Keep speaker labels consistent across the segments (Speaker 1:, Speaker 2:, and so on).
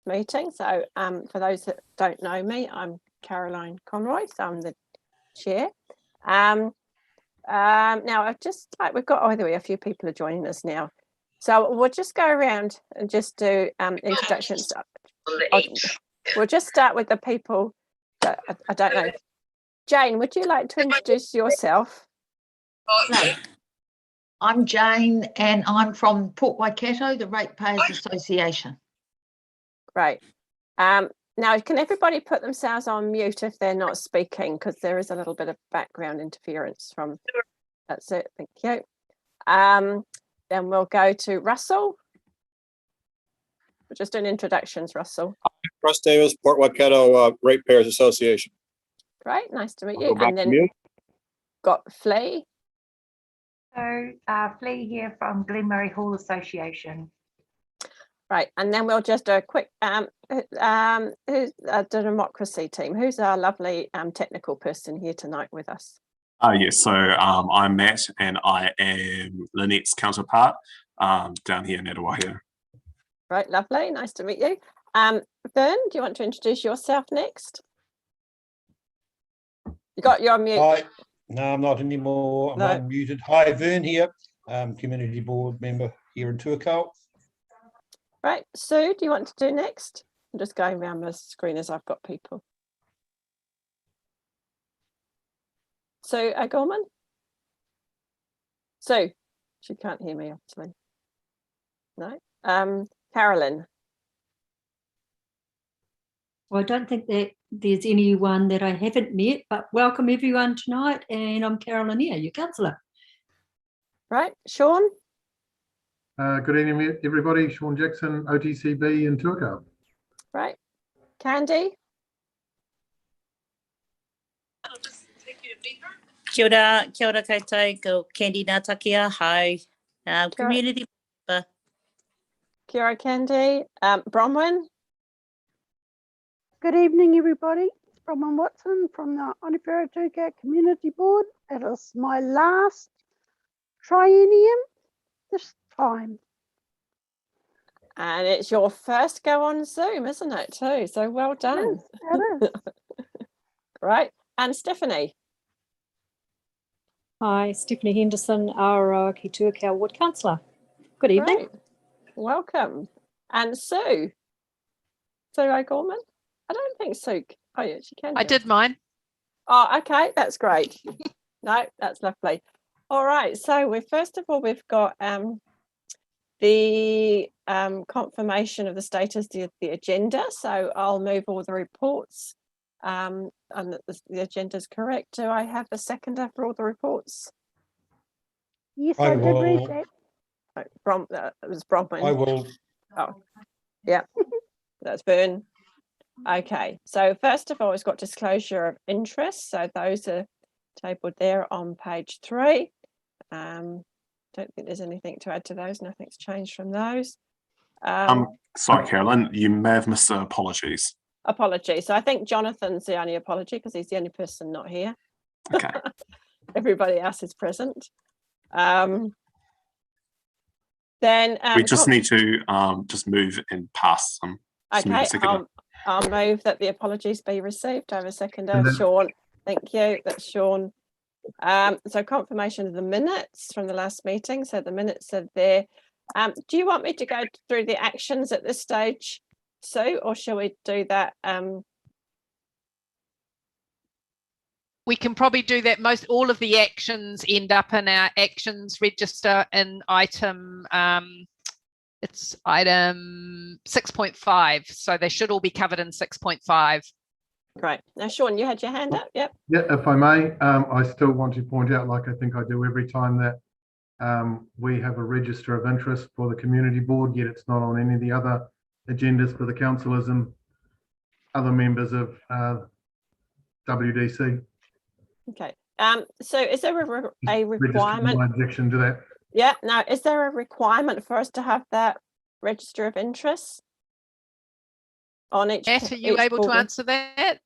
Speaker 1: meeting. So for those that don't know me, I'm Caroline Conroy, so I'm the chair. Now I've just we've got a few people are joining us now, so we'll just go around and just do introductions. We'll just start with the people that I don't know. Jane, would you like to introduce yourself?
Speaker 2: No. I'm Jane and I'm from Port Waikato, the Ratepayers Association.
Speaker 1: Great. Now, can everybody put themselves on mute if they're not speaking, because there is a little bit of background interference from. That's it. Thank you. Then we'll go to Russell. We're just doing introductions, Russell.
Speaker 3: Russ Davis, Port Waikato Ratepayers Association.
Speaker 1: Great, nice to meet you. And then got Flea.
Speaker 4: So, Flea here from Glenmurray Hall Association.
Speaker 1: Right, and then we'll just do a quick who's the democracy team? Who's our lovely technical person here tonight with us?
Speaker 5: Yes, so I'm Matt and I am Lynette's counterpart down here in Etowahia.
Speaker 1: Right, lovely, nice to meet you. Vern, do you want to introduce yourself next? You got your mute.
Speaker 6: Hi. No, I'm not anymore. I'm unmuted. Hi, Vern here, community board member here in Tuaco.
Speaker 1: Right, Sue, do you want to do next? I'm just going around the screen as I've got people. Sue Gorman? Sue, she can't hear me, obviously. No. Carolyn?
Speaker 7: Well, I don't think that there's anyone that I haven't met, but welcome everyone tonight. And I'm Carolyn here, your councillor.
Speaker 1: Right, Sean?
Speaker 8: Good evening, everybody. Sean Jackson, OTCB in Turco.
Speaker 1: Right. Candy?
Speaker 9: Kia ora koutou, ko Candy Ngātakia, hi. Community member.
Speaker 1: Kia ora, Candy. Bronwyn?
Speaker 10: Good evening, everybody. It's Bronwyn Watson from the Onewhero-Tuakau Community Board. It is my last triennium this time.
Speaker 1: And it's your first go on Zoom, isn't it, too? So well done.
Speaker 10: Yes, it is.
Speaker 1: Right. And Stephanie?
Speaker 7: Hi, Stephanie Henderson, Aotearoa Tuakau Ward Councillor. Good evening.
Speaker 1: Great. Welcome. And Sue? Sue O'Gorman? I don't think Sue. Oh, yeah, she can.
Speaker 11: I did mine.
Speaker 1: Oh, okay. That's great. No, that's lovely. All right. So first of all, we've got the confirmation of the status of the agenda. So I'll move all the reports and the agenda is correct. Do I have a seconder for all the reports?
Speaker 10: Yes, I did read that.
Speaker 1: It was Bronwyn.
Speaker 6: I will.
Speaker 1: Oh, yeah. That's Vern. Okay. So first of all, it's got disclosure of interest. So those are tabled there on page 3. Don't think there's anything to add to those. Nothing's changed from those.
Speaker 5: Sorry, Carolyn, you may have missed apologies.
Speaker 1: Apologies. So I think Jonathan's the only apology because he's the only person not here.
Speaker 5: Okay.
Speaker 1: Everybody else is present. Then
Speaker 5: we just need to just move and pass them.
Speaker 1: Okay, I'll move that the apologies be received. I have a seconder, Sean. Thank you. That's Sean. So confirmation of the minutes from the last meeting. So the minutes are there. Do you want me to go through the actions at this stage, Sue, or shall we do that?
Speaker 11: We can probably do that. All of the actions end up in our actions register in item, it's item 6.5. So they should all be covered in 6.5.
Speaker 1: Great. Now, Sean, you had your hand up. Yep.
Speaker 8: Yeah, if I may, I still want to point out, like I think I do every time, that we have a register of interest for the community board, yet it's not on any of the other agendas for the councillors and other members of WDC.
Speaker 1: Okay. So is there a requirement?
Speaker 8: My objection to that.
Speaker 1: Yeah. Now, is there a requirement for us to have that register of interest on each?
Speaker 11: Matt, are you able to answer that?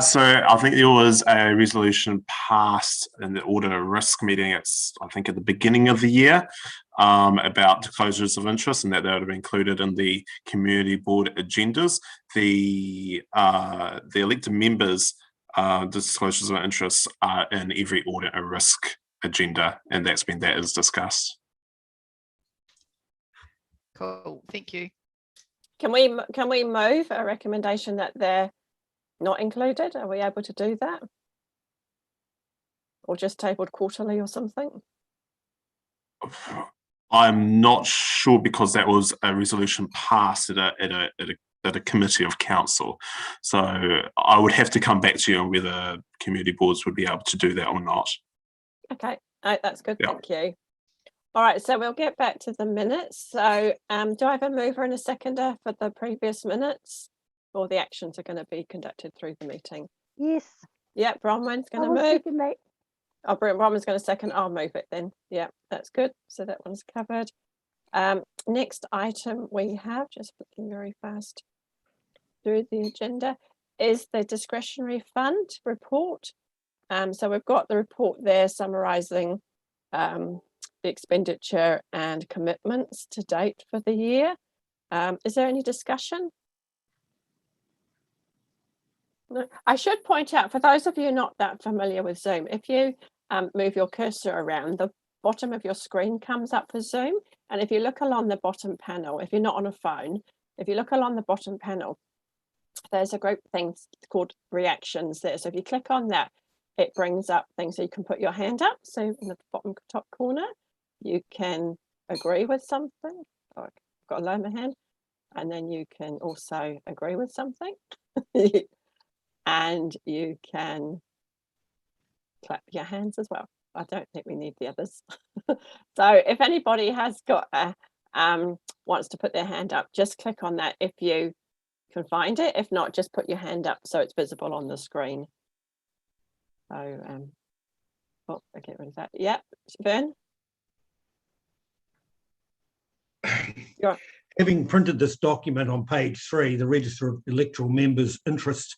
Speaker 5: So I think there was a resolution passed in the audit risk meeting. It's I think at the beginning of the year about disclosures of interest, and that would have been included in the community board agendas. The elected members' disclosures of interest are in every audit and risk agenda, and that is discussed.
Speaker 11: Cool, thank you.
Speaker 1: Can we move a recommendation that they're not included? Are we able to do that? Or just tabled quarterly or something?
Speaker 5: I'm not sure because that was a resolution passed at a committee of council. So I would have to come back to you on whether community boards would be able to do that or not.
Speaker 1: Okay, that's good,
Speaker 5: Yeah.
Speaker 1: thank you. All right, so we'll get back to the minutes. So do I have a mover and a seconder for the previous minutes? Or the actions are going to be conducted through the meeting?
Speaker 10: Yes.
Speaker 1: Yeah, Bronwyn's going
Speaker 10: I
Speaker 1: to
Speaker 10: will
Speaker 1: move.
Speaker 10: second that.
Speaker 1: Oh, Bronwyn's going to second. I'll move it then. Yeah, that's good. So that one's covered. Next item we have, just looking very fast through the agenda, is the discretionary fund report. So we've got the report there summarising the expenditure and commitments to date for the year. Is there any discussion? No. I should point out, for those of you not that familiar with Zoom, if you move your cursor around, the bottom of your screen comes up for Zoom. And if you look along the bottom panel, if you're not on a phone, if you look along the bottom panel, there's a group of things called reactions there. So if you click on that, it brings up things so you can put your hand up. So in the bottom top corner, you can agree with something. Oh, I've got to lower my hand. And then you can also agree with something. And you can clap your hands as well. I don't think we need the others. So if anybody has got a wants to put their hand up, just click on that if you can find it. If not, just put your hand up so it's visible on the screen. So oh, I get rid of that. Yeah, Vern.
Speaker 6: Having printed this document on page 3, the Register of Electoral Members' Interests,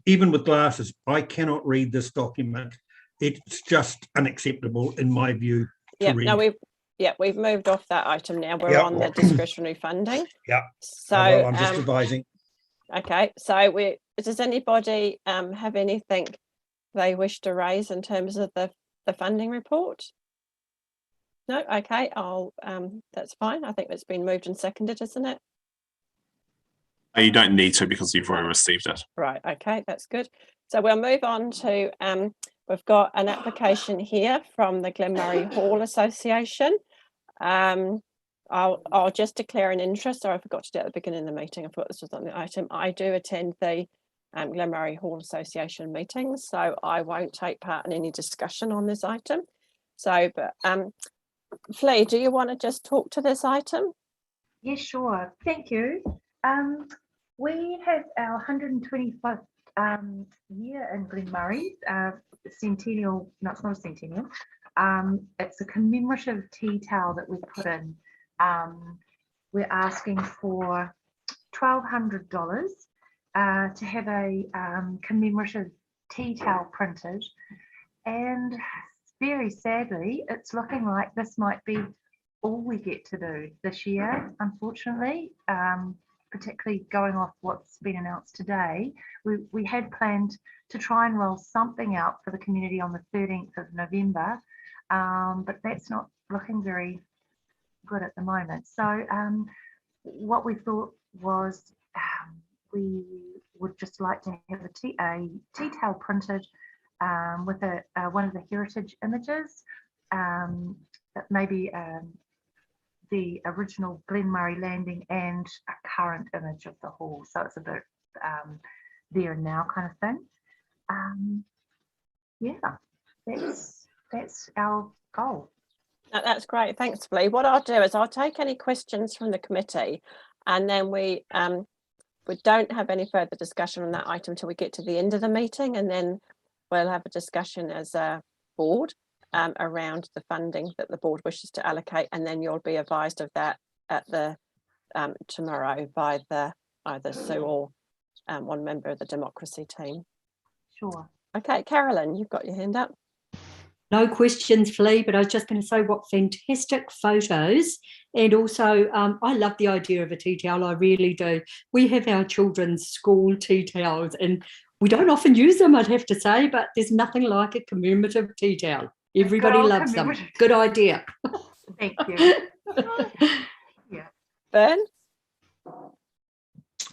Speaker 6: even with glasses, I cannot read this document. It's just unacceptable in my view.
Speaker 1: Yeah, no, we've moved off that item now. We're on the discretionary funding.
Speaker 6: Yeah.
Speaker 1: So
Speaker 6: well, I'm just advising.
Speaker 1: Okay, so does anybody have anything they wish to raise in terms of the funding report? No, okay, I'll that's fine. I think it's been moved and seconded, isn't it?
Speaker 5: You don't need to because you've already received it.
Speaker 1: Right, okay, that's good. So we'll move on to we've got an application here from the Glenmurray Hall Association. I'll just declare an interest. Sorry, I forgot to do it at the beginning of the meeting. I thought this was on the item. I do attend the Glenmurray Hall Association meetings, so I won't take part in any discussion on this item. So, but Flea, do you want to just talk to this item?
Speaker 4: Yes, sure. Thank you. We have our 125th year in Glenmurray, centennial, no, it's not a centennial. It's a commemorative tea towel that we've put in. We're asking for $1,200 to have a commemorative tea towel printed, and very sadly, it's looking like this might be all we get to do this year, unfortunately, particularly going off what's been announced today. We had planned to try and roll something out for the community on the 13th of November, but that's not looking very good at the moment. So what we thought was we would just like to have a tea towel printed with one of the heritage images, maybe the original Glenmurray landing and a current image of the hall. So it's a bit there and now kind of thing. Yeah, that's our goal.
Speaker 1: That's great. Thanks, Flea. What I'll do is I'll take any questions from the committee, and then we don't have any further discussion on that item until we get to the end of the meeting, and then we'll have a discussion as a board around the funding that the board wishes to allocate, and then you'll be advised of that at the tomorrow by either Sue or one member of the democracy team.
Speaker 4: Sure.
Speaker 1: Okay, Carolyn, you've got your hand up.
Speaker 7: No questions, Flea, but I was just going to say what fantastic photos. And also, I love the idea of a tea towel. I really do. We have our children's school tea towels and we don't often use them, I'd have to say, but there's nothing like a commemorative tea towel. Everybody
Speaker 4: old
Speaker 7: loves them.
Speaker 4: commemorative.
Speaker 7: Good idea.
Speaker 4: Thank you. Yeah.
Speaker 1: Ben?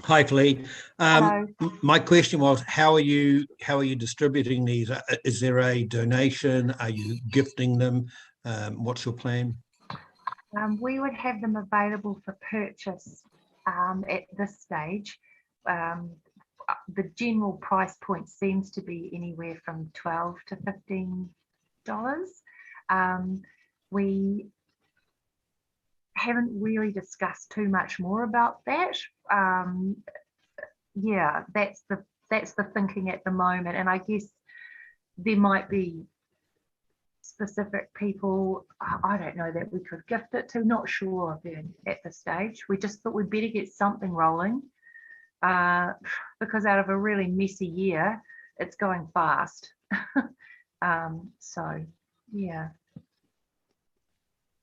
Speaker 6: Hi, Flea.
Speaker 4: Hello.
Speaker 6: My question was, how are you distributing these? Is there a donation? Are you gifting them? What's your plan?
Speaker 4: We would have them available for purchase at this stage. The general price point seems to be anywhere from $12 to $15. We haven't really discussed too much more about that. Yeah, that's the thinking at the moment, and I guess there might be specific people I don't know that we could gift it to. Not sure then at this stage. We just thought we'd better get something rolling because out of a really messy year, it's going fast. So yeah.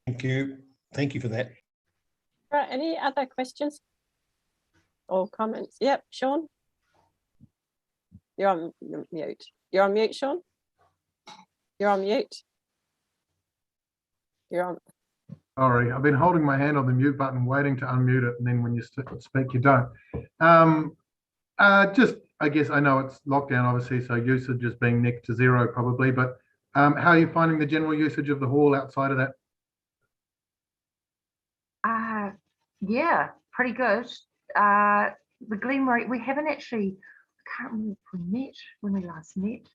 Speaker 6: Thank you. Thank you for that.
Speaker 1: Right, any other questions or comments? Yep, Sean? You're on mute. You're on mute, Sean? You're on mute. You're on.
Speaker 8: Sorry, I've been holding my hand on the mute button, waiting to unmute it, and then when you speak, you don't. Just, I guess I know it's lockdown, obviously, so usage is being next to zero probably, but how are you finding the general usage of the hall outside of that?
Speaker 4: Yeah, pretty good. The Glenmurray, we haven't actually, I can't remember if we met when we last met.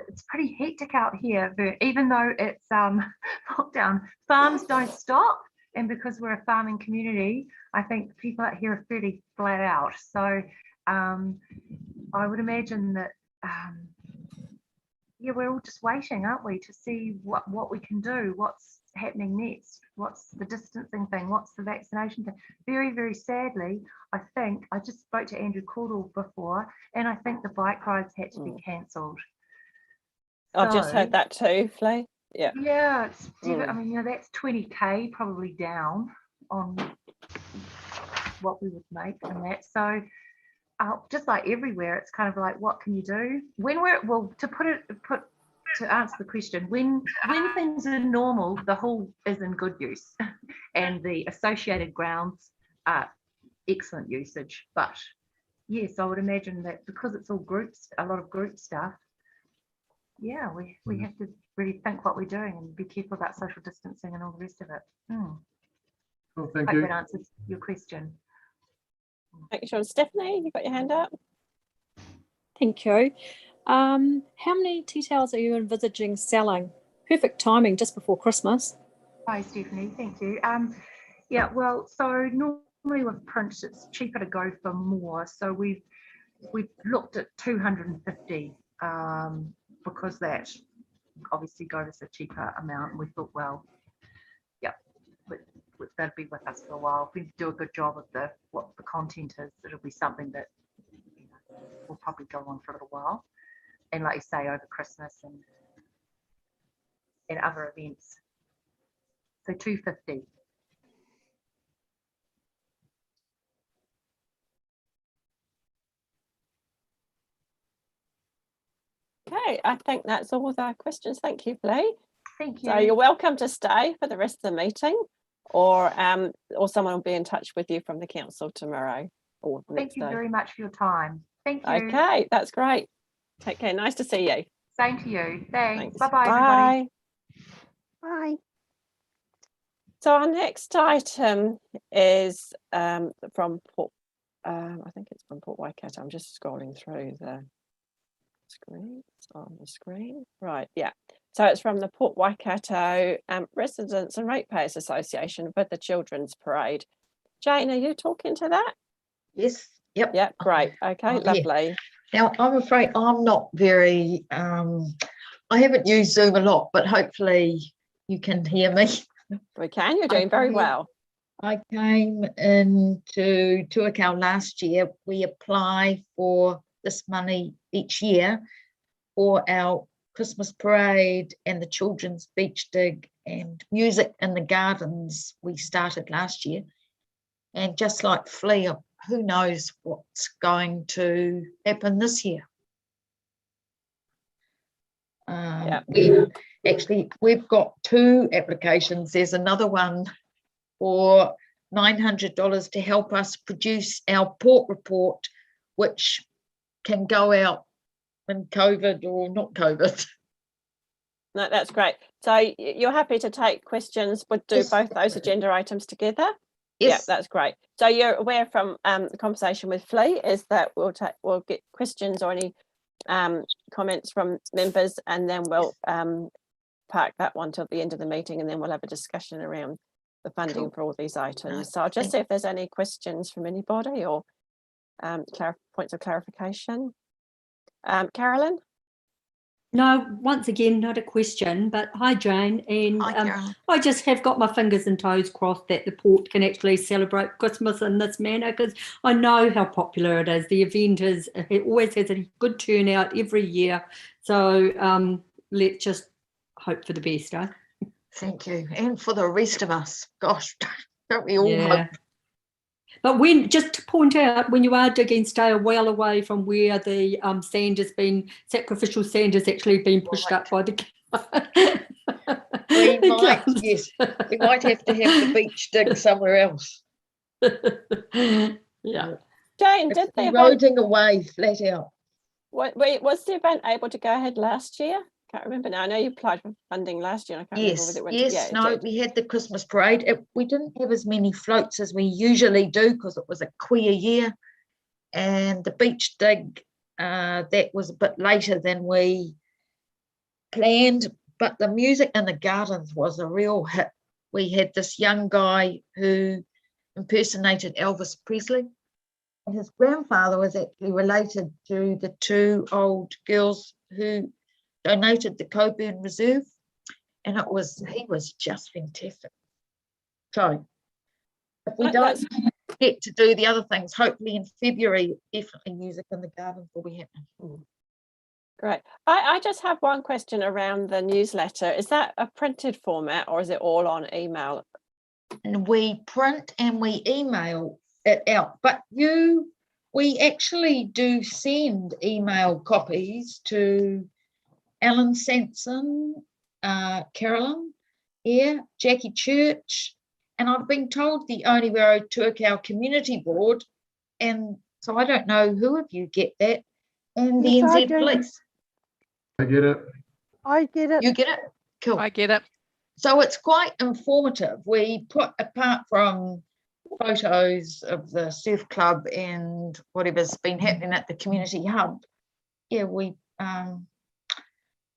Speaker 4: It's pretty hectic out here, even though it's lockdown. Farms don't stop, and because we're a farming community, I think people out here are fairly flat out. So I would imagine that yeah, we're all just waiting, aren't we, to see what we can do, what's happening next, what's the distancing thing, what's the vaccination thing. Very, very sadly, I think I just spoke to Andrew Caudle before, and I think the bike rides had to be cancelled.
Speaker 1: I've just heard that too, Flea. Yeah.
Speaker 4: Yeah, I mean, you know, that's 20K probably down on what we would make from that. So just like everywhere, it's kind of like, what can you do? When we're, well, to answer the question, when things are normal, the hall is in good use and the associated grounds are excellent usage. But yes, I would imagine that because it's all groups, a lot of group stuff, yeah, we have to really think what we're doing and be careful about social distancing and all the rest of it.
Speaker 8: Well, thank
Speaker 4: Hope
Speaker 8: you.
Speaker 4: that answers your question.
Speaker 1: Thank you, Sean. Stephanie, you got your hand up?
Speaker 12: Thank you. How many tea towels are you envisaging selling? Perfect timing just before Christmas.
Speaker 4: Hi, Stephanie. Thank you. Yeah, well, so normally with print, it's cheaper to go for more. So we've looked at 250 because that obviously goes a cheaper amount. And we thought, well, yeah, that'll be with us for a while. If we do a good job of what the content is, it'll be something that will probably go on for a little while. And like you say, over Christmas and other events. So 250.
Speaker 1: Okay, I think that's all the questions. Thank you, Flea.
Speaker 4: Thank you.
Speaker 1: So you're welcome to stay for the rest of the meeting, or someone will be in touch with you from the council tomorrow or next
Speaker 4: Thank you
Speaker 1: day.
Speaker 4: very much for your time. Thank you.
Speaker 1: Okay, that's great. Take care. Nice to see you.
Speaker 4: Same to you. Thanks. Bye-bye,
Speaker 1: Bye.
Speaker 4: everybody.
Speaker 10: Bye.
Speaker 1: So our next item is from Port, I think it's from Port Waikato. I'm just scrolling through the screen. It's on the screen. Right, yeah. So it's from the Port Waikato Residents and Ratepayers Association for the Children's Parade. Jane, are you talking to that?
Speaker 2: Yes. Yep.
Speaker 1: Yep, great. Okay, lovely.
Speaker 2: Now, I'm afraid I'm not very, I haven't used Zoom a lot, but hopefully you can hear me.
Speaker 1: We can. You're doing very well.
Speaker 2: I came into Tuaco last year. We apply for this money each year for our Christmas parade and the children's beach dig and music in the gardens we started last year. And just like Flea, who knows what's going to happen this year. We've got 2 applications. There's another one for $900 to help us produce our port report, which can go out in COVID or not COVID.
Speaker 1: No, that's great. So you're happy to take questions, but do both those agenda items together?
Speaker 2: Yes.
Speaker 1: Yeah, that's great. So you're aware from the conversation with Flea is that we'll get questions or any comments from members, and then we'll park that one till the end of the meeting, and then we'll have a discussion around the funding for all these items. So I'll just see if there's any questions from anybody or points of clarification. Carolyn?
Speaker 7: No, once again, not a question, but hi, Jane. And I just have got my fingers and toes crossed that the port can actually celebrate Christmas in this manner, because I know how popular it is. The event it always has a good turnout every year. So let's just hope for the best, eh?
Speaker 2: Thank you. And for the rest of us. Gosh, don't we all hope?
Speaker 7: But just to point out, when you are digging, stay well away from where the sacrificial sand has actually been pushed up by the
Speaker 2: we might have to have the beach dig somewhere else.
Speaker 7: Yeah.
Speaker 1: Jane, did the
Speaker 2: eroding away flat out.
Speaker 1: Was the event able to go ahead last year? Can't remember now. I know you applied for funding last year. I can't remember whether it went
Speaker 2: we had the Christmas parade. We didn't have as many floats as we usually do because it was a queer year, and the beach dig that was a bit later than we planned, but the music in the gardens was a real hit. We had this young guy who impersonated Elvis Presley. His grandfather was actually related to the 2 old girls who donated the Coburn Reserve, and he was just fantastic. So if we don't get to do the other things, hopefully in February, definitely music in the gardens will be happening.
Speaker 1: Great. I just have one question around the newsletter. Is that a printed format or is it all on email?
Speaker 2: And we print and we email it out, but we actually do send email copies to Alan Sanson, Carolyn, Jackie Church, and I've been told the Onewhero-Tuakau Community Board, and so I don't know who of you get that, and the NZ Police.
Speaker 8: I get it.
Speaker 10: I get it.
Speaker 2: You get it? Cool.
Speaker 11: I get it.
Speaker 2: So it's quite informative. We put, apart from photos of the surf club and whatever's been happening at the community hub, we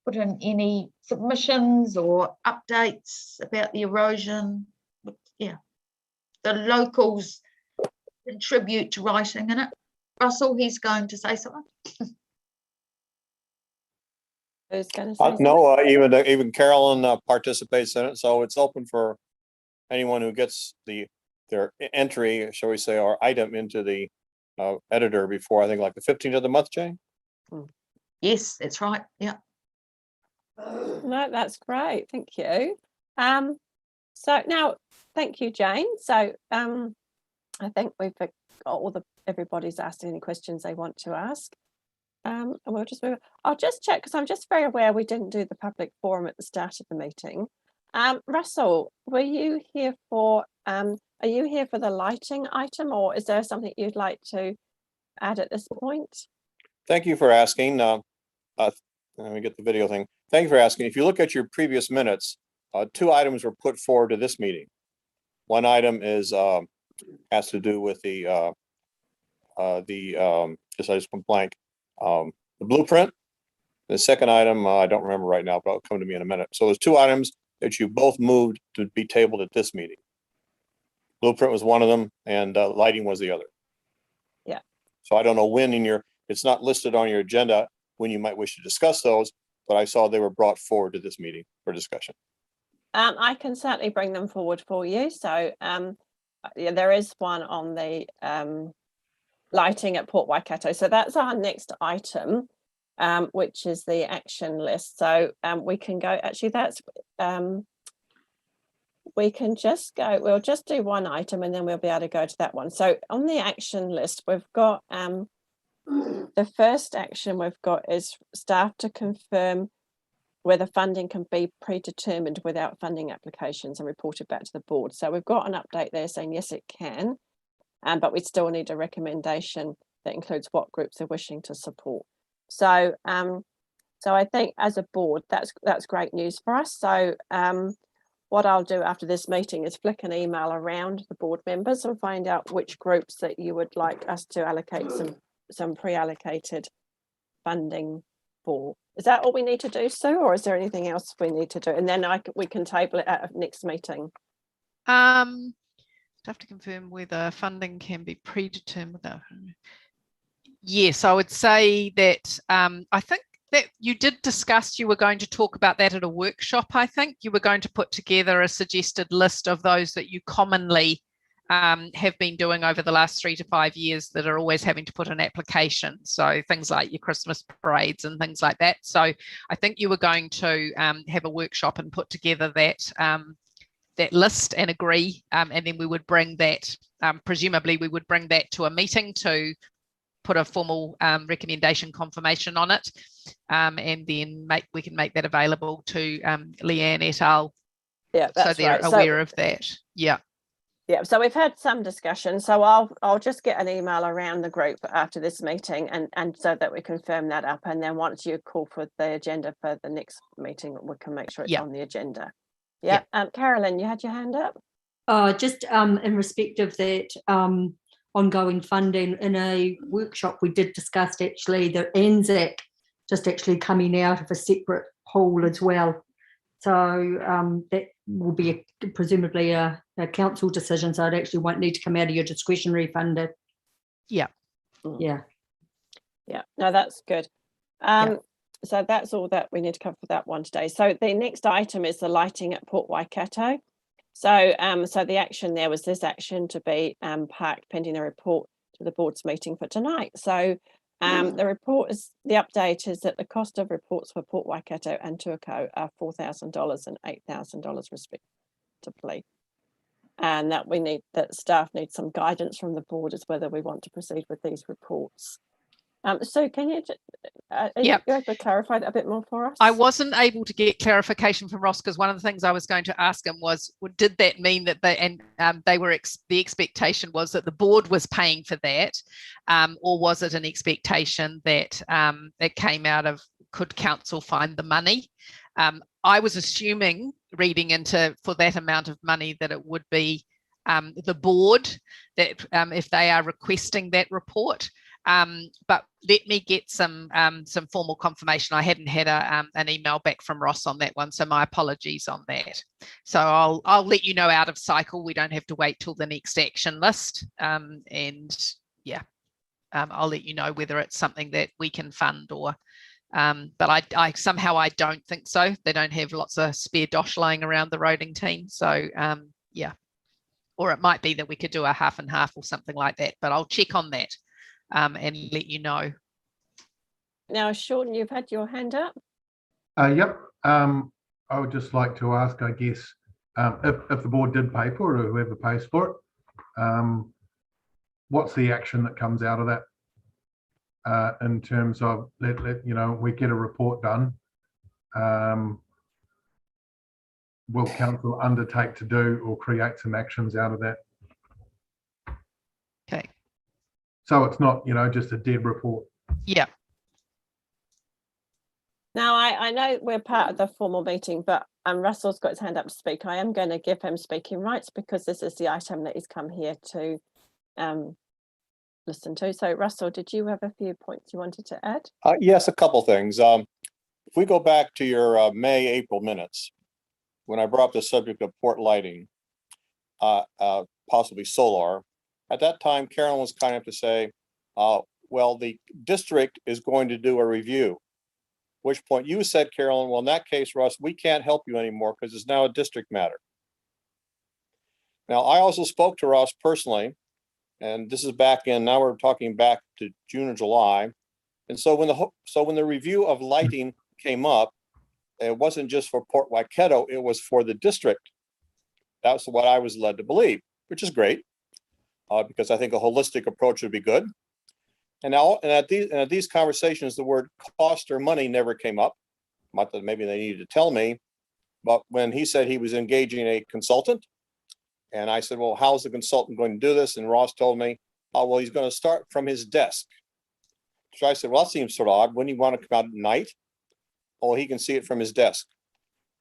Speaker 2: put in any submissions or updates about the erosion. The locals contribute to writing in it. Russell, he's going to say something.
Speaker 1: Who's going to say
Speaker 3: no, even Carolyn participates in it, so it's open for anyone who gets their entry, shall we say, or item into the editor before, I think, like the 15th of the month, Jane?
Speaker 2: Yes, that's right. Yeah.
Speaker 1: No, that's great. Thank you. So now, thank you, Jane. So I think we've got everybody's asked any questions they want to ask. And we'll just move. I'll just check because I'm just very aware we didn't do the public forum at the start of the meeting. Russell, were you here for? Are you here for the lighting item, or is there something you'd like to add at this point?
Speaker 3: Thank you for asking. Let me get the video thing. Thank you for asking. If you look at your previous minutes, 2 items were put forward to this meeting. One item has to do with the blueprint. The second item, I don't remember right now, but it'll come to me in a minute. So there's 2 items that you both moved to be tabled at this meeting. Blueprint was one of them, and lighting was the other.
Speaker 1: Yeah.
Speaker 3: So I don't know when it's not listed on your agenda when you might wish to discuss those, but I saw they were brought forward to this meeting for discussion.
Speaker 1: I can certainly bring them forward for you. So there is one on the lighting at Port Waikato. So that's our next item, which is the action list. So we can go, actually that's, we can just go, we'll just do one item and then we'll be able to go to that one. So on the action list, we've got, the first action we've got is staff to confirm whether funding can be predetermined without funding applications and reported back to the board. So we've got an update there saying yes, it can, but we still need a recommendation that includes what groups are wishing to support. So, so I think as a board, that's great news for us. So what I'll do after this meeting is flick an email around the board members and find out which groups that you would like us to allocate some pre-allocated funding for. Is that all we need to do, Sue, or is there anything else we need to do? And then we can table it at a next meeting.
Speaker 11: Have to confirm whether funding can be predetermined. Yes, I would say that I think that you did discuss, you were going to talk about that at a workshop. I think you were going to put together a suggested list of those that you commonly have been doing over the last 3 to 5 years that are always having to put an application. So things like your Christmas parades and things like that. So I think you were going to have a workshop and put together that that list and agree, and then we would bring that, presumably we would bring that to a meeting to put a formal recommendation confirmation on it, and then we can make that available to Leanne et al.
Speaker 1: Yeah,
Speaker 11: so they're
Speaker 1: right.
Speaker 11: aware of that. Yeah.
Speaker 1: Yeah, so we've had some discussion. So I'll just get an email around the group after this meeting and so that we confirm that up. And then once you call for the agenda for the next meeting, we can make sure it's on the agenda. Yeah. Carolyn, you had your hand up?
Speaker 7: Just in respect of that ongoing funding, in a workshop we did discuss actually the ANZAC just actually coming out of a separate pool as well. So that will be presumably a council decision, so it actually won't need to come out of your discretionary funding.
Speaker 11: Yeah.
Speaker 7: Yeah.
Speaker 1: Yeah, no, that's good. So that's all that we need to cover for that one today. So the next item is the lighting at Port Waikato. So so the action there was this action to be parked pending a report to the board's meeting for tonight. So the report is, the update is that the cost of reports for Port Waikato and Turco are $4,000 and $8,000 respectively. And that staff need some guidance from the board as whether we want to proceed with these reports. So can you you able to clarify that a bit more for us?
Speaker 11: I wasn't able to get clarification from Ross because one of the things I was going to ask him was, did that mean that they were the expectation was that the board was paying for that, or was it an expectation that it came out of, could council find the money? I was assuming, reading into for that amount of money, that it would be the board that if they are requesting that report. But let me get some formal confirmation. I hadn't had an email back from Ross on that one, so my apologies on that. So I'll let you know out of cycle. We don't have to wait till the next action list, and yeah, I'll let you know whether it's something that we can fund or. But I somehow I don't think so. They don't have lots of spare dosh lying around the roading team, so yeah. Or it might be that we could do a half and half or something like that. But I'll check on that. And let you know.
Speaker 1: Now, Sean, you've had your hand up.
Speaker 8: Yep. I would just like to ask, I guess, if the board did pay for it or whoever pays for it, what's the action that comes out of that in terms of we get a report done. Will council undertake to do or create some actions out of that?
Speaker 11: Okay.
Speaker 8: So it's not, just a dead report.
Speaker 11: Yeah.
Speaker 1: Now, I know we're part of the formal meeting, but Russell's got his hand up to speak. I am going to give him speaking rights because this is the item that he's come here to listen to. So, Russell, did you have a few points you wanted to add?
Speaker 3: Yes, a couple things. If we go back to your May, April minutes, when I brought up the subject of port lighting, possibly solar, at that time, Carolyn was kind enough to say, well, the district is going to do a review. Which point you said, Carolyn, well, in that case, Russ, we can't help you anymore because it's now a district matter. Now, I also spoke to Ross personally, And this is back in, now we're talking back to June or July. And so when the review of lighting came up, it wasn't just for Port Waikato, it was for the district. That's what I was led to believe, which is great, because I think a holistic approach would be good. And at these conversations, the word cost or money never came up. Not that maybe they needed to tell me, but when he said he was engaging a consultant, and I said, well, how's the consultant going to do this? And Ross told me, oh, well, he's going to start from his desk. So I said, well, that seems sort of odd. Wouldn't he want to come out at night? Oh, he can see it from his desk.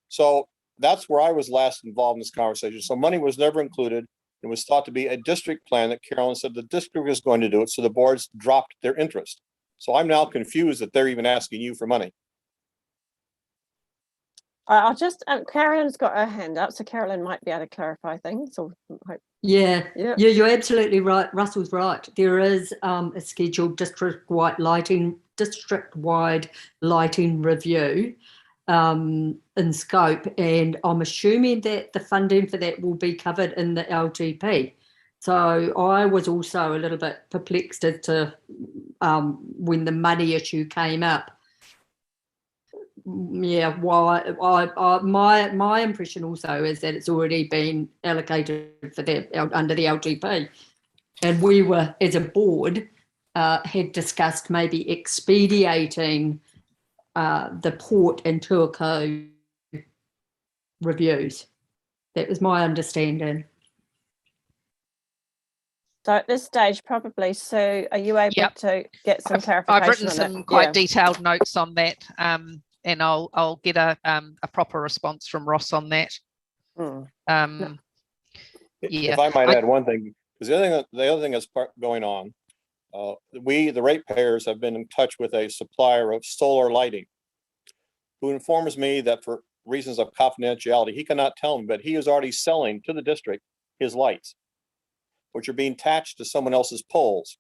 Speaker 3: So that's where I was last involved in this conversation. So money was never included. It was thought to be a district plan that Carolyn said the district was going to do it. So the boards dropped their interest. So I'm now confused that they're even asking you for money.
Speaker 1: I'll just, Carolyn's got her hand up, so Carolyn might be able to clarify things. Or
Speaker 7: Yeah, you're absolutely right. Russell's right. There is a scheduled district-wide lighting review in scope, and I'm assuming that the funding for that will be covered in the LTP. So I was also a little bit perplexed as to when the money issue came up. Yeah, why? My impression also is that it's already been allocated for that under the LTP, and we were, as a board, had discussed maybe expediting the Port and Tuaco reviews. That was my understanding.
Speaker 1: So at this stage, probably, Sue, are you able to get some clarification?
Speaker 11: I've written some quite detailed notes on that. And I'll get a proper response from Ross on that.
Speaker 3: If I might add one thing, because the other thing that's going on, we, the ratepayers, have been in touch with a supplier of solar lighting, who informs me that for reasons of confidentiality, he cannot tell me, but he is already selling to the district his lights, which are being attached to someone else's poles.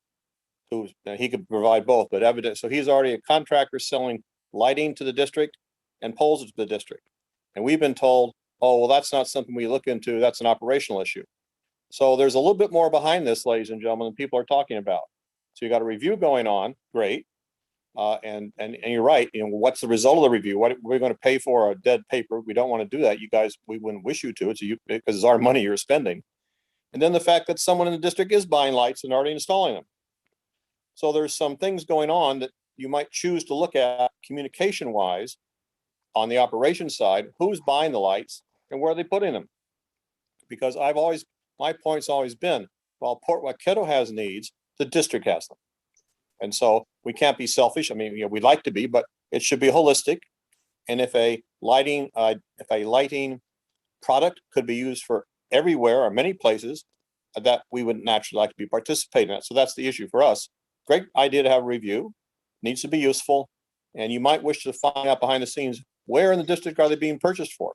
Speaker 3: Who he could provide both, but evident. So he's already a contractor selling lighting to the district and poles to the district. And we've been told, oh, well, that's not something we look into. That's an operational issue. So there's a little bit more behind this, ladies and gentlemen, than people are talking about. So you got a review going on, great. And you're right. You know, what's the result of the review? What we're going to pay for a dead paper? We don't want to do that. You guys, we wouldn't wish you to. It's because it's our money you're spending. And then the fact that someone in the district is buying lights and already installing them. So there's some things going on that you might choose to look at communication wise on the operations side, who's buying the lights and where are they putting them? Because my point's always been, while Port Waikato has needs, the district has them. And so we can't be selfish. I mean, we'd like to be, but it should be holistic. And if a lighting product could be used for everywhere or many places, that we would naturally like to be participating in that. So that's the issue for us. Great idea to have a review, needs to be useful, and you might wish to find out behind the scenes, where in the district are they being purchased for?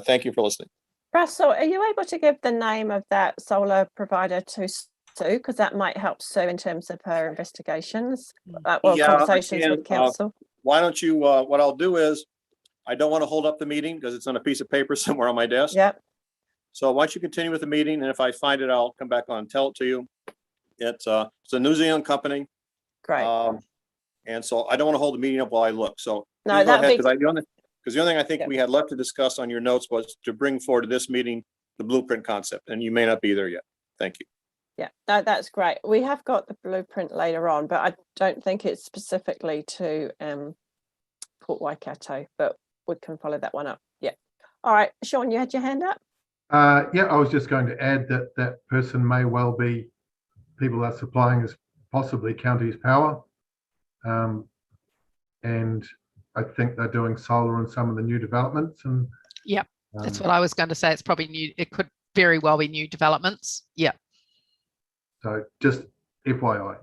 Speaker 3: Thank you for listening.
Speaker 1: Russell, are you able to give the name of that solar provider to Sue? Because that might help Sue in terms of her investigations, conversations with council.
Speaker 3: Why don't you, what I'll do is, I don't want to hold up the meeting because it's on a piece of paper somewhere on my desk.
Speaker 1: Yep.
Speaker 3: So why don't you continue with the meeting, and if I find it, I'll come back on and tell it to you. It's a New Zealand company.
Speaker 1: Great.
Speaker 3: And so I don't want to hold the meeting up while I look. So
Speaker 1: no, that
Speaker 3: because the only thing I think we had left to discuss on your notes was to bring forward to this meeting the blueprint concept, and you may not be there yet. Thank you.
Speaker 1: Yeah, that's great. We have got the blueprint later on, but I don't think it's specifically to Port Waikato, but we can follow that one up. Yeah. All right, Sean, you had your hand up?
Speaker 8: Yeah, I was just going to add that person may well be people that are supplying us possibly Counties Power. And I think they're doing solar in some of the new developments. And
Speaker 11: yep, that's what I was going to say. It's probably new. It could very well be new developments. Yeah.
Speaker 8: So just FYI.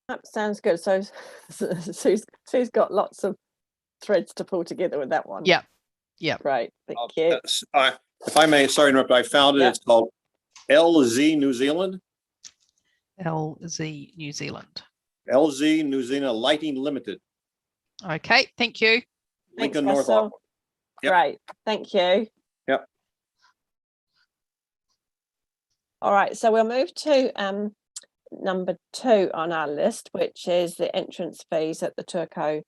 Speaker 1: That sounds good. So Sue's got lots of threads to pull together with that one.
Speaker 11: Yeah. Yeah.
Speaker 1: Great. Thank you.
Speaker 3: If I may, sorry to interrupt, I found it. It's called LZ New Zealand.
Speaker 11: LZ New Zealand.
Speaker 3: LZ New Zealand Lighting Limited.
Speaker 11: Okay, thank you.
Speaker 3: Lincoln North Auckland.
Speaker 1: Yep. Great, thank you.
Speaker 3: Yep.
Speaker 1: All right, so we'll move to number 2 on our list, which is the entrance fees at the Turco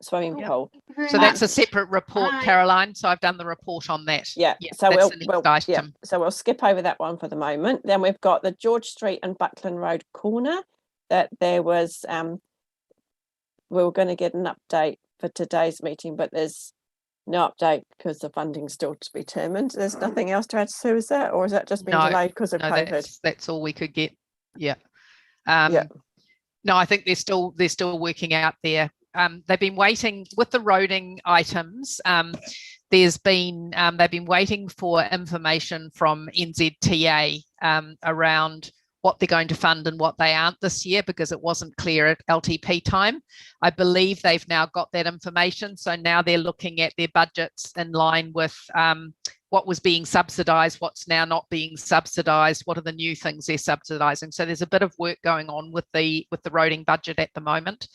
Speaker 1: swimming
Speaker 11: Yep.
Speaker 1: pool.
Speaker 11: So that's a separate report,
Speaker 2: Hi.
Speaker 11: Caroline. So I've done the report on that.
Speaker 1: Yeah,
Speaker 11: Yeah,
Speaker 1: so
Speaker 11: that's
Speaker 1: we'll,
Speaker 11: the next
Speaker 1: we'll yeah,
Speaker 11: item.
Speaker 1: so we'll skip over that one for the moment. Then we've got the George Street and Buckland Road corner that there was we were going to get an update for today's meeting, but there's no update because the funding's still to be determined. There's nothing else to add, Sue, is that, or has that just been
Speaker 11: No,
Speaker 1: delayed because of
Speaker 11: No,
Speaker 1: COVID?
Speaker 11: that's all we could get. Yeah.
Speaker 1: Yeah.
Speaker 11: No, I think they're still working out there. They've been waiting with the roading items. They've been waiting for information from NZTA around what they're going to fund and what they aren't this year, because it wasn't clear at LTP time. I believe they've now got that information. So now they're looking at their budgets in line with what was being subsidised, what's now not being subsidised, what are the new things they're subsidising. So there's a bit of work going on with the roading budget at the moment.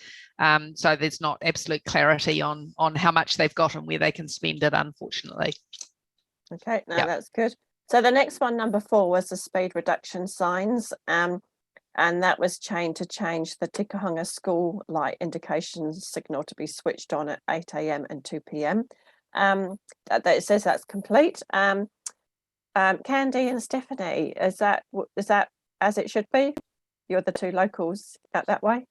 Speaker 11: So there's not absolute clarity on how much they've got and where they can spend it, unfortunately.
Speaker 1: Okay, no,
Speaker 11: Yeah.
Speaker 1: that's good. So the next one, number 4, was the speed reduction signs, and that was change the Tikahanga school light indication signal to be switched on at 8 a.m. and 2 p.m. It says that's complete. Candy and Stephanie, is that as it should be? You're the 2 locals out that way.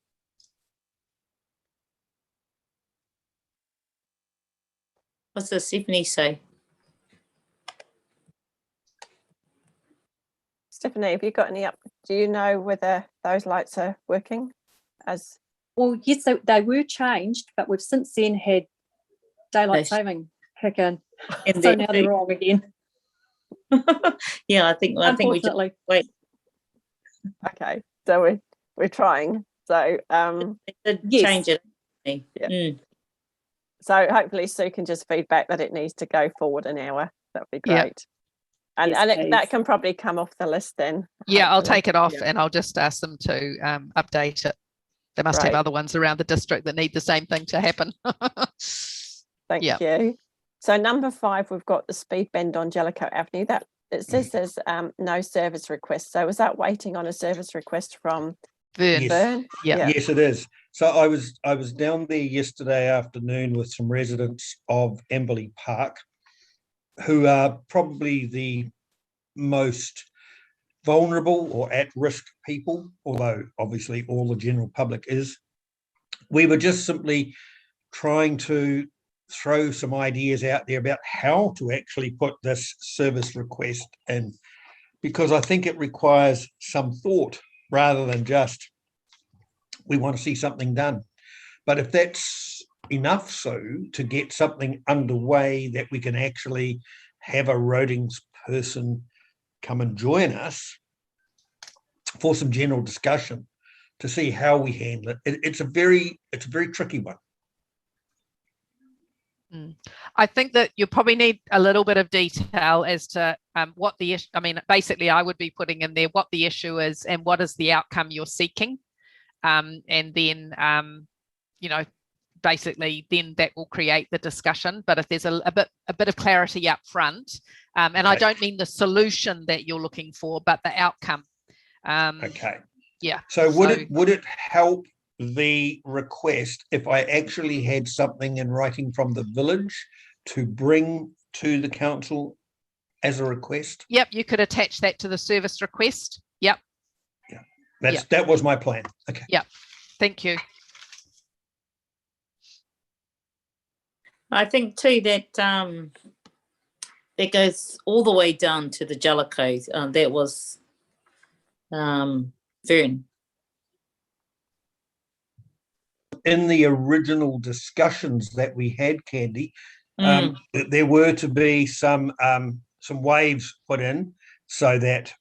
Speaker 9: What's the Stephanie say?
Speaker 1: Stephanie, have you got any do you know whether those lights are working as?
Speaker 12: Well, yes, they were changed, but we've since then had daylight saving kick in.
Speaker 9: And
Speaker 12: So now they're wrong again.
Speaker 9: Yeah, I think we just
Speaker 12: Unfortunately.
Speaker 9: wait.
Speaker 1: Okay, so we're trying. So
Speaker 9: They did
Speaker 12: Yes.
Speaker 9: change it.
Speaker 1: Yeah.
Speaker 9: Mm.
Speaker 1: So hopefully Sue can just feedback that it needs to go forward an hour. That would be
Speaker 11: Yeah.
Speaker 1: great. And
Speaker 12: Yes,
Speaker 1: that
Speaker 12: please.
Speaker 1: can probably come off the list then.
Speaker 11: Yeah, I'll
Speaker 1: hopefully.
Speaker 11: take it off
Speaker 1: Yeah.
Speaker 11: and I'll just ask them to update it. They must have
Speaker 1: Great.
Speaker 11: other ones around the district that need the same thing to happen.
Speaker 1: Thank
Speaker 11: Yeah.
Speaker 1: you. So number 5, we've got the speed bend on Jellicoe Avenue. That it says there's no service request. So is that waiting on a service request from
Speaker 11: Vern.
Speaker 6: Yes.
Speaker 1: Vern?
Speaker 11: Yeah.
Speaker 6: Yes, it is. So I was down there yesterday afternoon with some residents of Amberley Park, who are probably the most vulnerable or at-risk people, although obviously all the general public is. We were just simply trying to throw some ideas out there about how to actually put this service request in, because I think it requires some thought rather than just we want to see something done. But if that's enough so to get something underway that we can actually have a roadings person come and join us for some general discussion to see how we handle it. It's a very tricky one.
Speaker 11: I think that you probably need a little bit of detail as to what the issue, I mean, basically I would be putting in there what the issue is and what is the outcome you're seeking. And then, basically then that will create the discussion. But if there's a bit of clarity up front, and I don't mean the solution that you're looking for, but the outcome.
Speaker 6: Okay.
Speaker 11: Yeah.
Speaker 6: So would it help the request if I actually had something in writing from the village to bring to the council as a request?
Speaker 11: Yep, you could attach that to the service request. Yep.
Speaker 6: Yeah. That was my plan. Okay.
Speaker 11: Yep. Thank you.
Speaker 9: I think too that that goes all the way down to the Jellicoe. That was Vern.
Speaker 6: In the original discussions that we had, Candy, there were to be some waves put in so that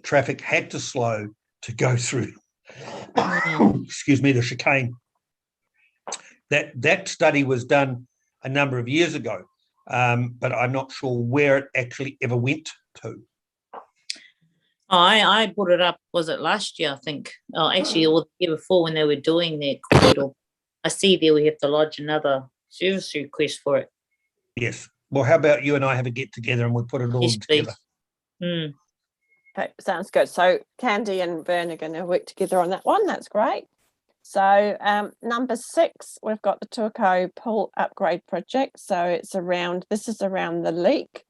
Speaker 6: traffic had to slow to go through, excuse me, the chicane. That study was done a number of years ago, but I'm not sure where it actually ever went to.
Speaker 9: I brought it up, was it last year, I think? Oh, actually, or the year before when they were doing their corridor. I see there we have to lodge another service request for it.
Speaker 6: Yes. Well, how about you and I have a get together and we put it all
Speaker 9: Yes,
Speaker 6: together?
Speaker 9: please.
Speaker 1: Okay, sounds good. So Candy and Vern are going to work together on that one. That's great. So number 6, we've got the Tuako pool upgrade project. So it's around, this is around the leak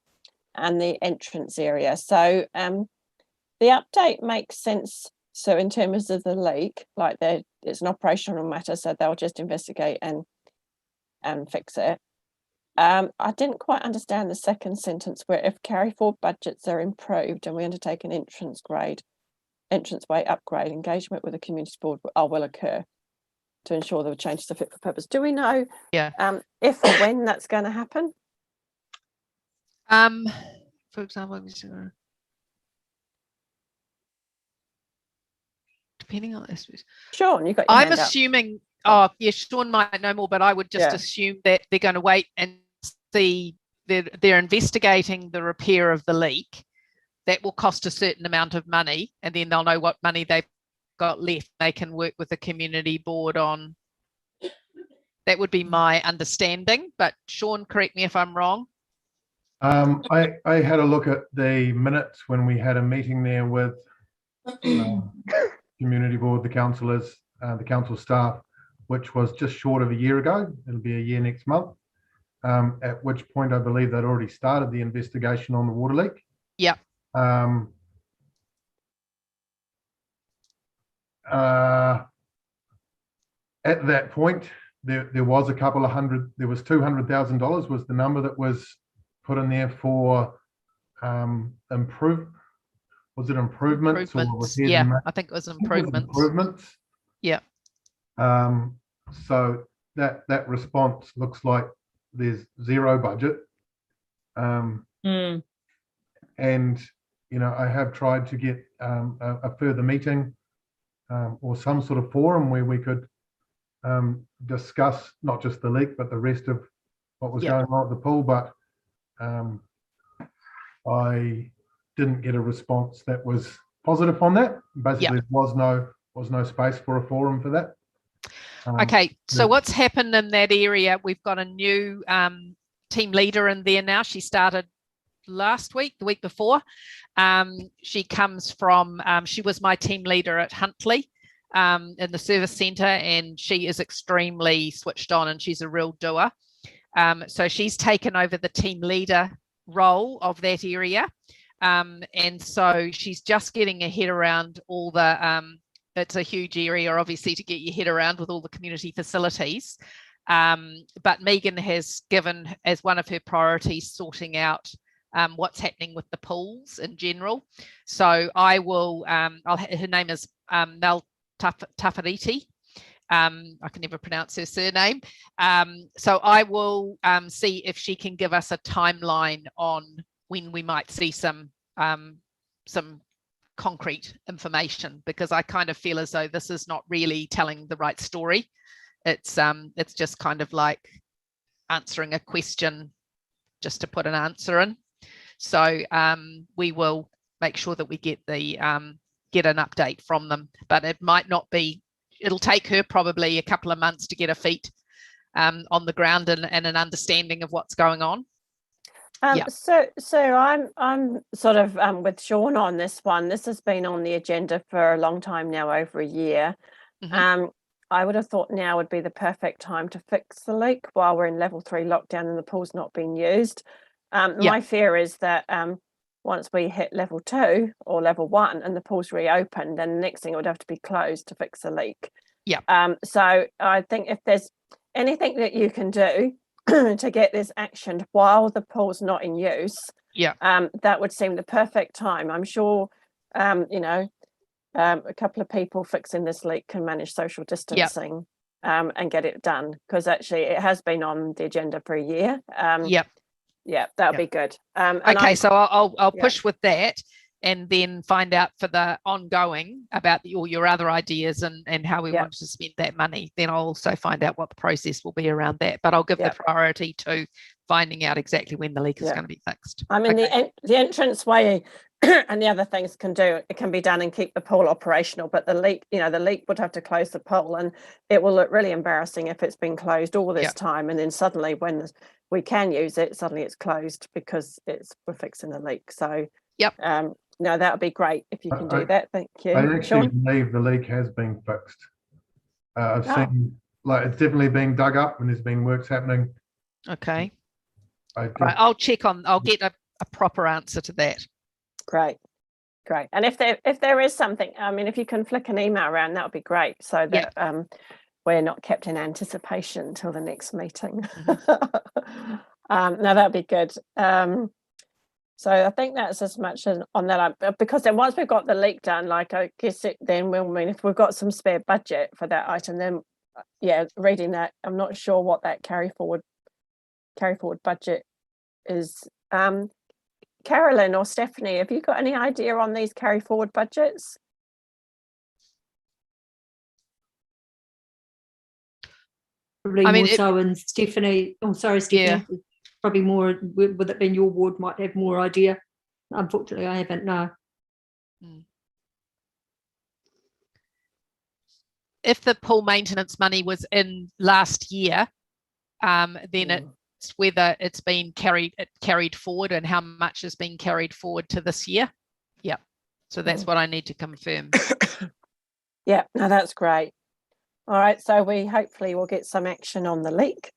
Speaker 1: and the entrance area. So the update makes sense. So in terms of the leak, like it's an operational matter, so they'll just investigate and fix it. I didn't quite understand the second sentence where if carry forward budgets are improved and we undertake an entranceway upgrade, engagement with the community board will occur to ensure the changes are fit for purpose. Do we know if or when that's going to happen?
Speaker 11: For example, depending on this.
Speaker 1: Sean, you got your
Speaker 11: I'm
Speaker 1: hand up.
Speaker 11: assuming, oh yeah, Sean might know more, but I would just assume that they're going to wait and see they're investigating the repair of the leak. That will cost a certain amount of money, and then they'll know what money they've got left. They can work with the community board on. That would be my understanding, but Sean, correct me if I'm wrong.
Speaker 8: I had a look at the minutes when we had a meeting there with community board, the councillors, the council staff, which was just short of a year ago. It'll be a year next month. At which point I believe they'd already started the investigation on the water leak.
Speaker 11: Yeah.
Speaker 8: At that point, there was a couple of hundred. There was $200,000 was the number that was put in there for Was it improvements? Or was
Speaker 11: I think it was improvements.
Speaker 8: Improvements.
Speaker 11: Yeah.
Speaker 8: So that response looks like there's zero budget. And I have tried to get a further meeting or some sort of forum where we could discuss not just the leak but the rest of what was going on at the pool, but I didn't get a response that was positive on that. Basically, there was no space for a forum for that.
Speaker 11: Okay, so what's happened in that area? We've got a new team leader in there now. She started last week, the week before. She comes from, she was my team leader at Huntly in the service centre, and she is extremely switched on and she's a real doer. So she's taken over the team leader role of that area. And so she's just getting her head around all the, it's a huge area, obviously, to get your head around with all the community facilities. But Megan has given as one of her priorities sorting out what's happening with the pools in general. So I will, her name is Mel Tafariti. I can never pronounce her surname. So I will see if she can give us a timeline on when we might see some concrete information, because I kind of feel as though this is not really telling the right story. It's just kind of like answering a question just to put an answer in. So we will make sure that we get the get an update from them, but it might not be. It'll take her probably a couple of months to get her feet on the ground and an understanding of what's going on.
Speaker 1: So I'm sort of with Sean on this one. This has been on the agenda for a long time now, over a year. I would have thought now would be the perfect time to fix the leak while we're in level 3 lockdown and the pool's not being used. My fear is that once we hit level 2 or level 1 and the pool's reopened, then the next thing it would have to be closed to fix the leak. So I think if there's anything that you can do to get this actioned while the pool's not in use, that would seem the perfect time. I'm sure a couple of people fixing this leak can manage social distancing and get it done, because actually it has been on the agenda for a year. That'll be good.
Speaker 11: Okay, so I'll push with that, and then find out for the ongoing about all your other ideas and how we want to spend that money. Then I'll also find out what the process will be around that, but I'll give the priority to finding out exactly when the leak is going to be fixed.
Speaker 1: I mean, the entranceway and the other things it can be done and keep the pool operational, but the leak would have to close the pool, and it will look really embarrassing if it's been closed all this time, and then suddenly when we can use it, suddenly it's closed because we're fixing the leak. So no, that would be great if you can do that. Thank you.
Speaker 8: I actually
Speaker 1: Sean?
Speaker 8: believe the leak has been fixed. I've
Speaker 1: Oh.
Speaker 8: seen, like, it's definitely being dug up and there's been works happening.
Speaker 11: Okay.
Speaker 8: I
Speaker 11: All right. I'll get a proper answer to that.
Speaker 1: Great. And if there is something, I mean, if you can flick an email around, that would be great, so that we're not kept in anticipation until the next meeting. No, that'd be good. So I think that's as much as on that, because then once we've got the leak done, like, I guess then we'll mean if we've got some spare budget for that item, then reading that, I'm not sure what that carry forward budget is. Carolyn or Stephanie, have you got any idea on these carry forward budgets?
Speaker 7: Probably
Speaker 11: I mean,
Speaker 7: more so, and Stephanie, oh, sorry, Stephanie, probably more, with it being your ward, might have more idea. Unfortunately, I haven't, no.
Speaker 11: If the pool maintenance money was in last year, then it's whether it's been carried forward and how much is being carried forward to this year. Yeah, so that's what I need to confirm.
Speaker 1: Yeah, no, that's great. All right, so we hopefully will get some action on the leak,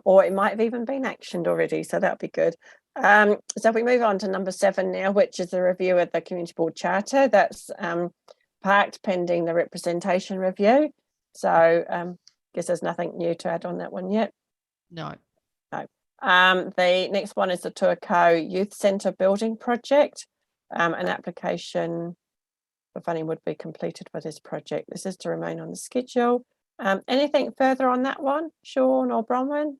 Speaker 1: or it might have even been actioned already, so that'll be good. So if we move on to number 7 now, which is the review of the community board charter, that's parked pending the representation review. So guess there's nothing new to add on that one yet.
Speaker 11: No.
Speaker 1: The next one is the Tuaco Youth Centre building project. An application for funding would be completed for this project. This is to remain on the schedule. Anything further on that one, Sean or Bronwyn?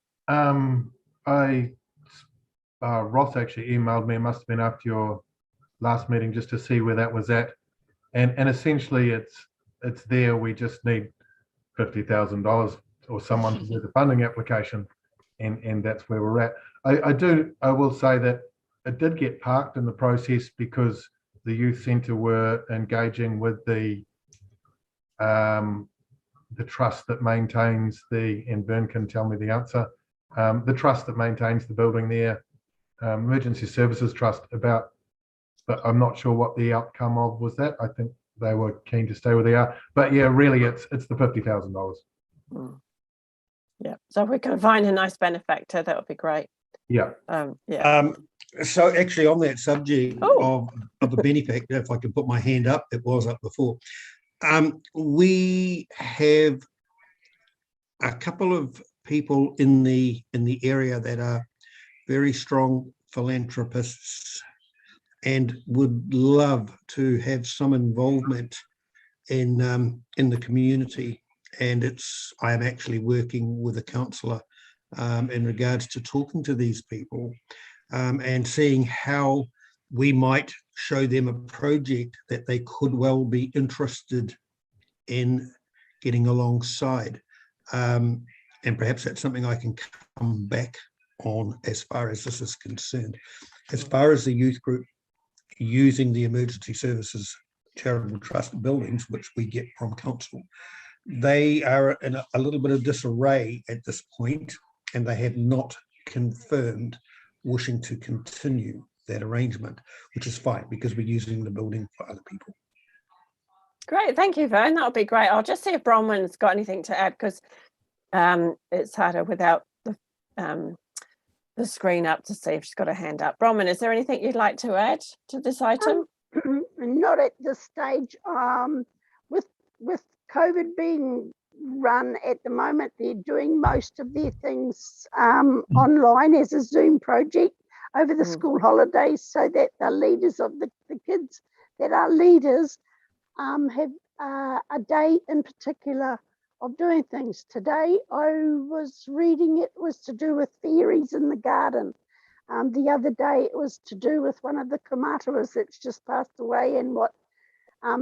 Speaker 8: Ross actually emailed me, it must have been after your last meeting, just to see where that was at. And essentially it's there. We just need $50,000 or someone to do the funding application, and that's where we're at. I will say that it did get parked in the process because the youth centre were engaging with the trust that maintains and Vern can tell me the answer, the trust that maintains the building there, Emergency Services Trust, but I'm not sure what the outcome of was that. I think they were keen to stay where they are, but yeah, really it's the $50,000.
Speaker 1: Yeah, so if we can find a nice benefactor, that would be great.
Speaker 8: Yeah.
Speaker 6: So actually on that subject of a benefactor, if I can put my hand up, it was up before. We have a couple of people in the area that are very strong philanthropists and would love to have some involvement in the community. And I am actually working with a councillor in regards to talking to these people and seeing how we might show them a project that they could well be interested in getting alongside. And perhaps that's something I can come back on as far as this is concerned. As far as the youth group using the Emergency Services Charitable Trust buildings, which we get from council, they are in a little bit of disarray at this point, and they have not confirmed wishing to continue that arrangement, which is fine because we're using the building for other people.
Speaker 1: Great, thank you, Vern. That'll be great. I'll just see if Bronwyn's got anything to add, because it's harder without the screen up to see if she's got a hand up. Bronwyn, is there anything you'd like to add to this item?
Speaker 10: Not at this stage. With COVID being run at the moment, they're doing most of their things online as a Zoom project over the school holidays, so that the leaders of the kids that are leaders have a day in particular of doing things. Today I was reading, it was to do with fairies in the garden. The other day it was to do with one of the kamataras that's just passed away, and what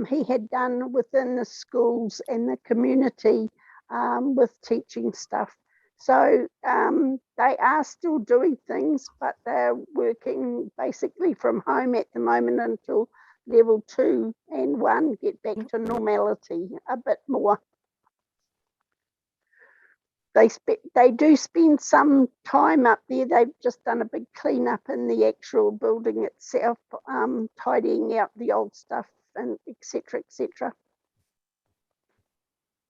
Speaker 10: he had done within the schools and the community with teaching stuff. So they are still doing things, but they're working basically from home at the moment until level 2 and 1 get back to normality a bit more. they do spend some time up there. They've just done a big clean up in the actual building itself, tidying out the old stuff and etc. etc.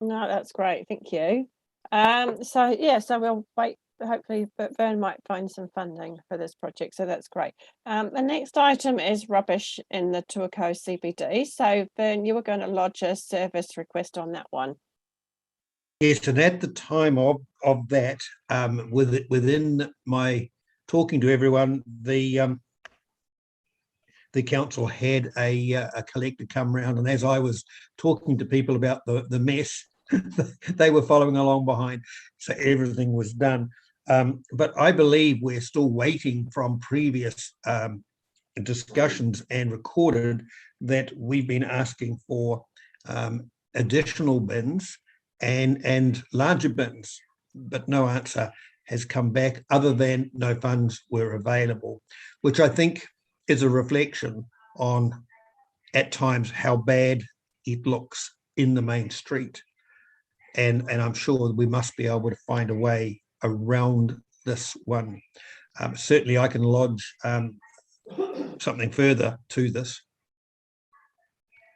Speaker 1: No, that's great. Thank you. So yeah, so we'll wait. Hopefully, but Vern might find some funding for this project. So that's great. The next item is rubbish in the Tuako CBD. So Vern, you were going to lodge a service request on that one.
Speaker 6: Yes, and at the time of that, within my talking to everyone, the council had a collector come round, and as I was talking to people about the mess, they were following along behind, so everything was done. But I believe we're still waiting from previous discussions and recorded that we've been asking for additional bins and larger bins, but no answer has come back other than no funds were available, which I think is a reflection on at times how bad it looks in the main street. And I'm sure we must be able to find a way around this one. Certainly I can lodge something further to this.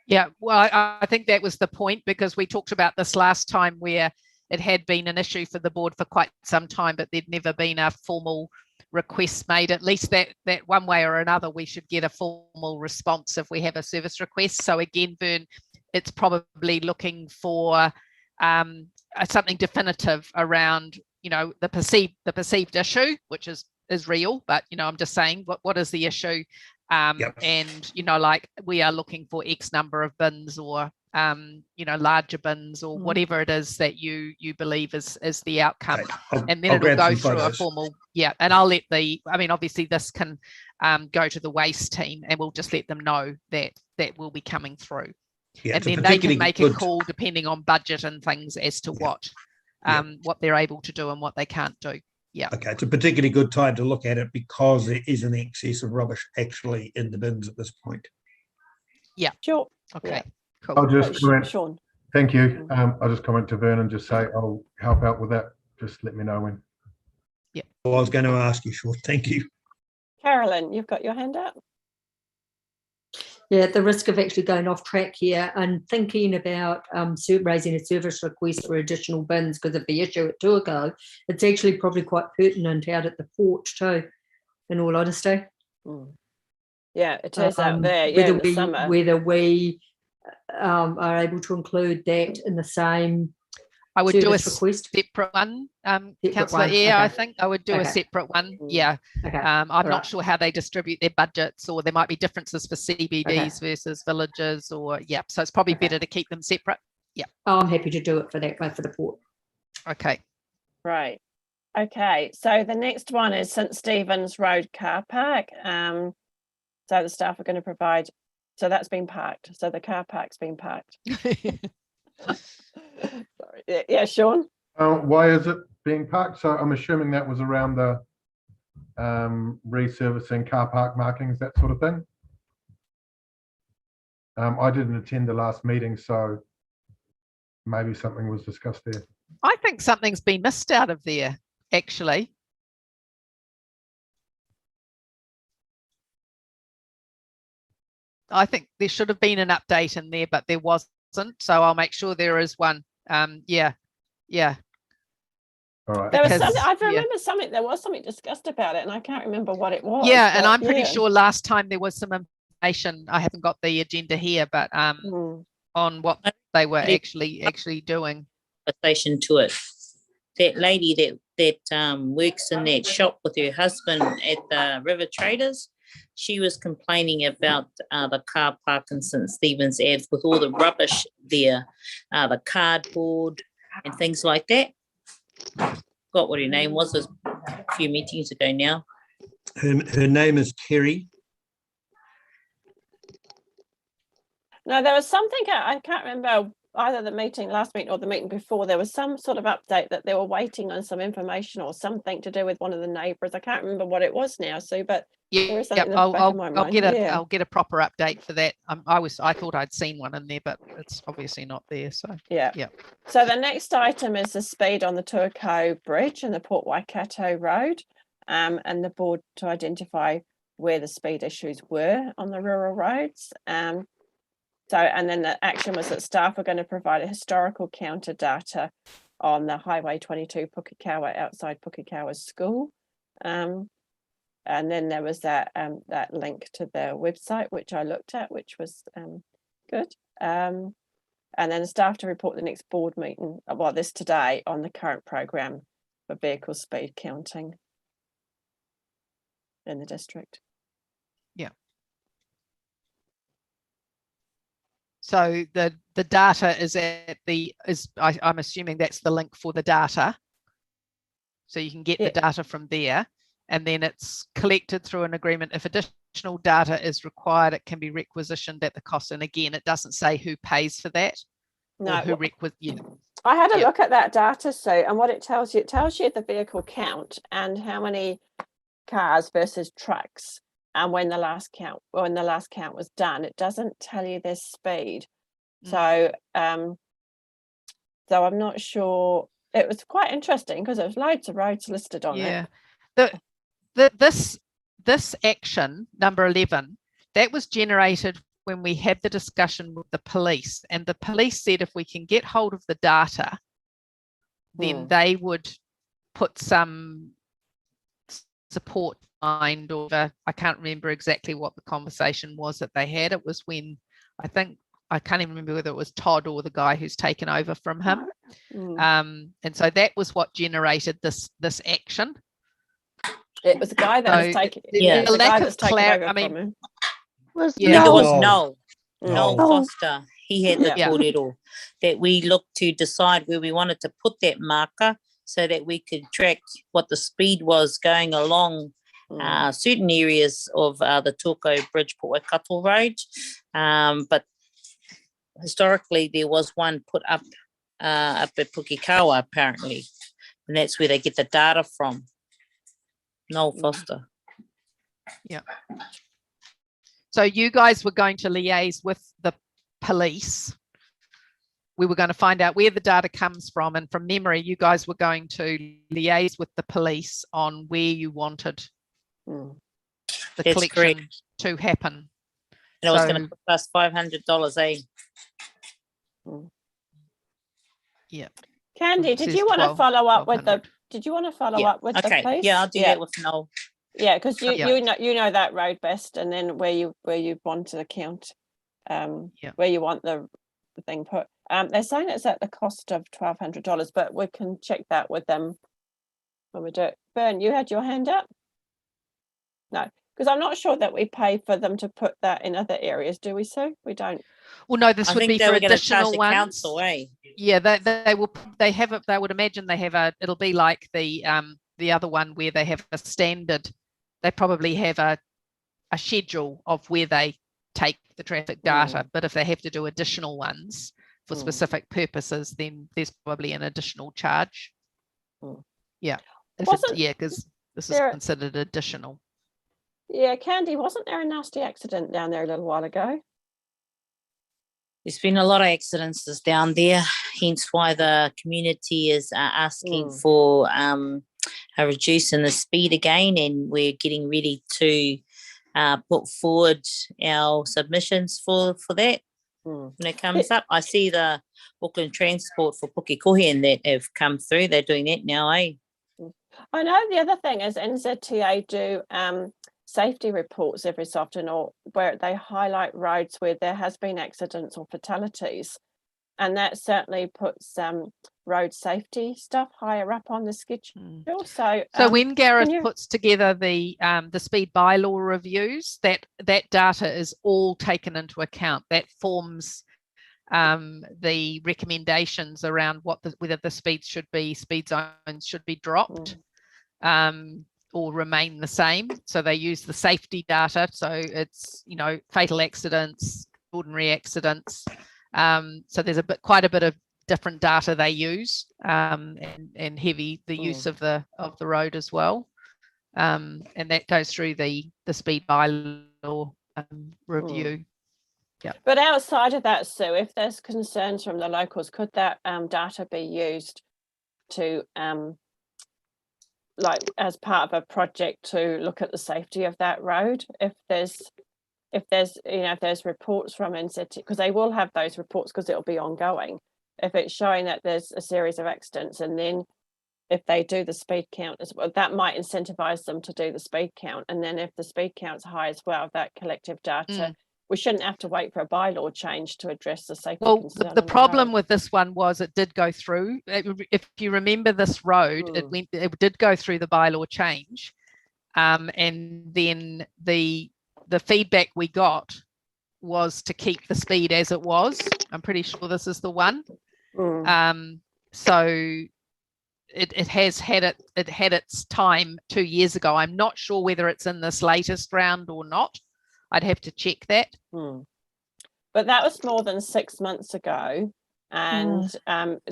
Speaker 11: Yeah, well, I think that was the point, because we talked about this last time where it had been an issue for the board for quite some time, but there'd never been a formal request made. At least that one way or another, we should get a formal response if we have a service request. So again, Vern, it's probably looking for something definitive around, you know, the perceived issue, which is real, but you know, I'm just saying what is the issue.
Speaker 6: Yep.
Speaker 11: And you know, like we are looking for X number of bins, or you know, larger bins, or whatever it is that you believe is the outcome.
Speaker 6: Okay.
Speaker 11: And then it'll go through a formal, and I'll let obviously this can go to the waste team, and we'll just let them know that will be coming through.
Speaker 6: Yeah,
Speaker 11: and then they can make a call depending on budget and things as to what they're able to do and what they can't do. Yeah.
Speaker 6: Okay, it's a particularly good time to look at it because there is an excess of rubbish actually in the bins at this point.
Speaker 11: Yeah.
Speaker 1: Sure.
Speaker 11: Okay.
Speaker 1: Yeah.
Speaker 11: Cool.
Speaker 8: I'll just comment.
Speaker 1: Sean.
Speaker 8: Thank you. I'll just comment to Vern and just say I'll help out with that. Just let me know when.
Speaker 11: Yeah.
Speaker 6: Well, I was going to ask you, Sean. Thank you.
Speaker 1: Carolyn, you've got your hand up.
Speaker 7: Yeah, at the risk of actually going off track here and thinking about raising a service request for additional bins because of the issue at Turco, it's actually probably quite pertinent out at the port too, in all honesty.
Speaker 1: Yeah, it is out there. Yeah, in the summer.
Speaker 7: Whether we are able to include that in the same
Speaker 11: I would do a
Speaker 7: request.
Speaker 11: separate one, Councillor Eyre. I think I would do a separate one. Yeah.
Speaker 7: Okay.
Speaker 11: I'm not sure how they distribute their budgets, or there might be differences for CBDs versus villages, or so it's probably better to keep them separate. Yeah.
Speaker 7: Oh, I'm happy to do it for that, both for the port.
Speaker 11: Okay.
Speaker 1: Right. Okay. So the next one is St Stephen's Road car park. So the staff are going to provide. So that's been parked. So the car park's been parked. Sorry. Yeah, Sean.
Speaker 8: Why is it being parked? So I'm assuming that was around the resurfacing car park markings, that sort of thing. I didn't attend the last meeting, so maybe something was discussed there.
Speaker 11: I think something's been missed out of there, actually. I think there should have been an update in there, but there wasn't. So I'll make sure there is one. Yeah.
Speaker 8: All right.
Speaker 1: There was something, I remember something. There was something discussed about it, and I can't remember what it was.
Speaker 11: Yeah, and I'm pretty sure last time there was some information. I haven't got the agenda here, but on what they were actually doing.
Speaker 9: Conversation to it. That lady that works in that shop with her husband at the River Traders, she was complaining about the car park in St Stephen's Ave with all the rubbish there, the cardboard and things like that. Got what her name was. It was a few meetings ago now.
Speaker 6: Her name is Kerry.
Speaker 1: No, there was something, I can't remember either the meeting last meeting or the meeting before. There was some sort of update that they were waiting on some information or something to do with one of the neighbours. I can't remember what it was now, Sue, but there is something in the back of my mind.
Speaker 11: I'll get a proper update for that. I thought I'd seen one in there, but it's obviously not there. So
Speaker 1: yeah. So the next item is the speed on the Tuaco Bridge and the Port Waikato Road, and the board to identify where the speed issues were on the rural roads. So, and then the action was that staff are going to provide a historical counter data on the Highway 22 Pukekohe outside Pukekohe School. And then there was that link to their website, which I looked at, which was good. And then the staff to report the next board meeting, well, this today, on the current program for vehicle speed counting in the district.
Speaker 11: Yeah. So the data is at I'm assuming that's the link for the data. So you can get the data from there, and then it's collected through an agreement. If additional data is required, it can be requisitioned at the cost. And again, it doesn't say who pays for that.
Speaker 1: No,
Speaker 11: who
Speaker 1: I had a look at that data, so, and what it tells you the vehicle count and how many cars versus trucks, and when the last count was done. It doesn't tell you their speed. So I'm not sure. It was quite interesting because there was loads of roads listed on it.
Speaker 11: This action number 11, that was generated when we had the discussion with the police, and the police said if we can get hold of the data, then they would put some support behind, or I can't remember exactly what the conversation was that they had. It was when I can't even remember whether it was Todd or the guy who's taken over from him. And so that was what generated this action.
Speaker 1: It was the guy that was taking.
Speaker 9: Yeah,
Speaker 1: the
Speaker 11: lack
Speaker 1: guy
Speaker 11: of clarity. I mean,
Speaker 1: from him.
Speaker 9: It was
Speaker 6: No.
Speaker 9: Noel Foster. He had the kōrero that we looked to decide where we wanted to put that marker so that we could track what the speed was going along certain areas of the Tuako Bridge, Port Waikato Road. But historically, there was one put up at Pukekohe, apparently, and that's where they get the data from. Noel Foster.
Speaker 11: Yeah. So you guys were going to liaise with the police. We were going to find out where the data comes from, and from memory, you guys were going to liaise with the police on where you wanted the collection to happen.
Speaker 9: And it was going to cost us $500, eh?
Speaker 11: Yeah.
Speaker 1: Candy, did you want to follow up with the? Did you want to follow up with the police?
Speaker 9: Yeah, I'll do that with Noel.
Speaker 1: Yeah, because you know that road best, and then where you want to count, where you want the thing put. They're saying it's at the cost of $1,200, but we can check that with them when we do it. Bern, you had your hand up? No, because I'm not sure that we pay for them to put that in other areas, do we, Sue? We don't.
Speaker 11: Well, no, this would be for additional ones.
Speaker 9: Council, eh?
Speaker 11: Yeah, they will. They have it. They would imagine they have a. It'll be like the other one where they have a standard. They probably have a schedule of where they take the traffic data. But if they have to do additional ones for specific purposes, then there's probably an additional charge. Yeah, because this is considered additional.
Speaker 1: Yeah, Candy, wasn't there a nasty accident down there a little while ago?
Speaker 9: There's been a lot of accidents down there, hence why the community is asking for reducing the speed again, and we're getting ready to put forward our submissions for that when it comes up. I see the Auckland Transport for Pukekohe and that have come through. They're doing that now, eh?
Speaker 1: I know the other thing is NZTA do safety reports every so often, or where they highlight roads where there has been accidents or fatalities, and that certainly puts road safety stuff higher up on the schedule. So
Speaker 11: when Gareth puts together the speed bylaw reviews, that data is all taken into account. That forms the recommendations around whether the speed zones should be dropped or remain the same. So they use the safety data. So it's, fatal accidents, extraordinary accidents. So there's quite a bit of different data they use, and heavy the use of the road as well, and that goes through the speed bylaw review. Yeah.
Speaker 1: But outside of that, Sue, if there's concerns from the locals, could that data be used to like as part of a project to look at the safety of that road? If there's if there's reports from NCT, because they will have those reports because it'll be ongoing. If it's showing that there's a series of accidents, and then if they do the speed count as well, that might incentivize them to do the speed count. And then if the speed count's high as well, that collective data, we shouldn't have to wait for a bylaw change to address the safety
Speaker 11: well,
Speaker 1: concern.
Speaker 11: the problem with this one was it did go through. If you remember this road, it did go through the bylaw change, and then the feedback we got was to keep the speed as it was. I'm pretty sure this is the one. So it has had its time 2 years ago. I'm not sure whether it's in this latest round or not. I'd have to check that.
Speaker 1: But that was more than 6 months ago, and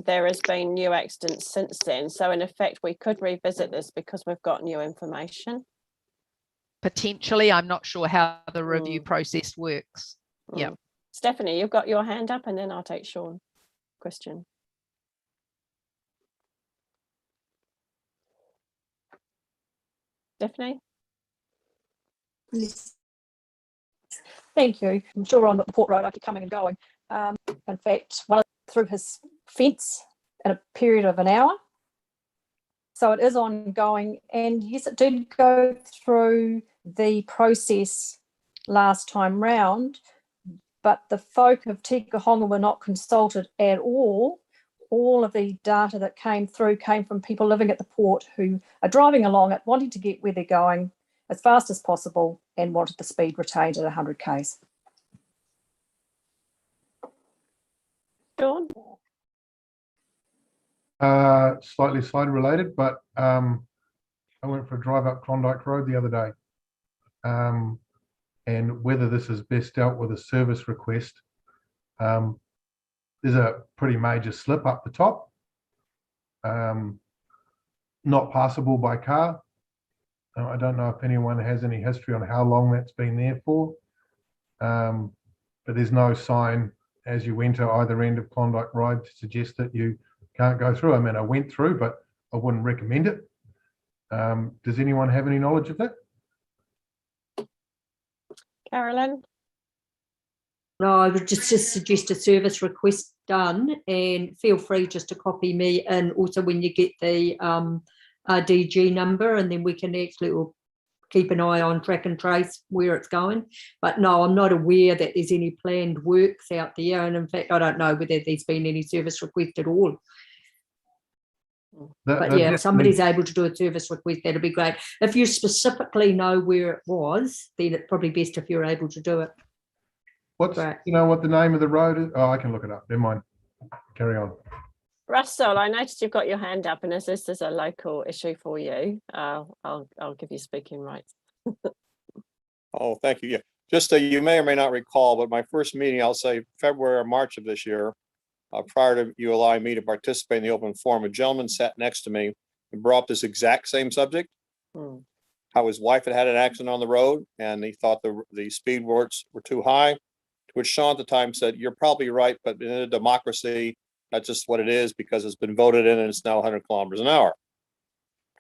Speaker 1: there has been new accidents since then. So in effect, we could revisit this because we've got new information.
Speaker 11: Potentially, I'm not sure how the review process works. Yeah.
Speaker 1: Stephanie, you've got your hand up, and then I'll take Sean's question. Stephanie?
Speaker 12: Yes. Thank you. I'm sure on the Port Road I keep coming and going. In fact, one through his fence in a period of an hour. So it is ongoing. And yes, it did go through the process last time round, but the folk of Tikahonga were not consulted at all. All of the data that came through came from people living at the port who are driving along it, wanting to get where they're going as fast as possible and wanted the speed retained at 100 k's.
Speaker 1: Sean?
Speaker 8: Slightly side related, but I went for a drive up Klondike Road the other day. And whether this is best dealt with a service request, there's a pretty major slip up the top, not passable by car. I don't know if anyone has any history on how long that's been there for, but there's no sign as you enter either end of Klondike Road to suggest that you can't go through. I mean, I went through, but I wouldn't recommend it. Does anyone have any knowledge of that?
Speaker 1: Carolyn?
Speaker 7: No, I would just suggest a service request done, and feel free just to copy me in also when you get the DG number, and then we can actually keep an eye on, track and trace where it's going. But no, I'm not aware that there's any planned works out there, and in fact I don't know whether there's been any service request at all. But yeah, if somebody's able to do a service request, that'd be great. If you specifically know where it was, then it's probably best if you're able to do it.
Speaker 8: What's, you know what the name of the road is? Oh, I can look it up. Never mind. Carry on.
Speaker 1: Russell, I noticed you've got your hand up, and as this is a local issue for you, I'll give you speaking rights.
Speaker 3: Oh, thank you. Yeah, just you may or may not recall, but my first meeting, I'll say February or March of this year, prior to you allowing me to participate in the open forum, a gentleman sat next to me and brought up this exact same subject. How his wife had had an accident on the road, and he thought the speed limits were too high. To which Sean at the time said, "You're probably right, but in a democracy, that's just what it is because it's been voted in and it's now 100 kilometers an hour."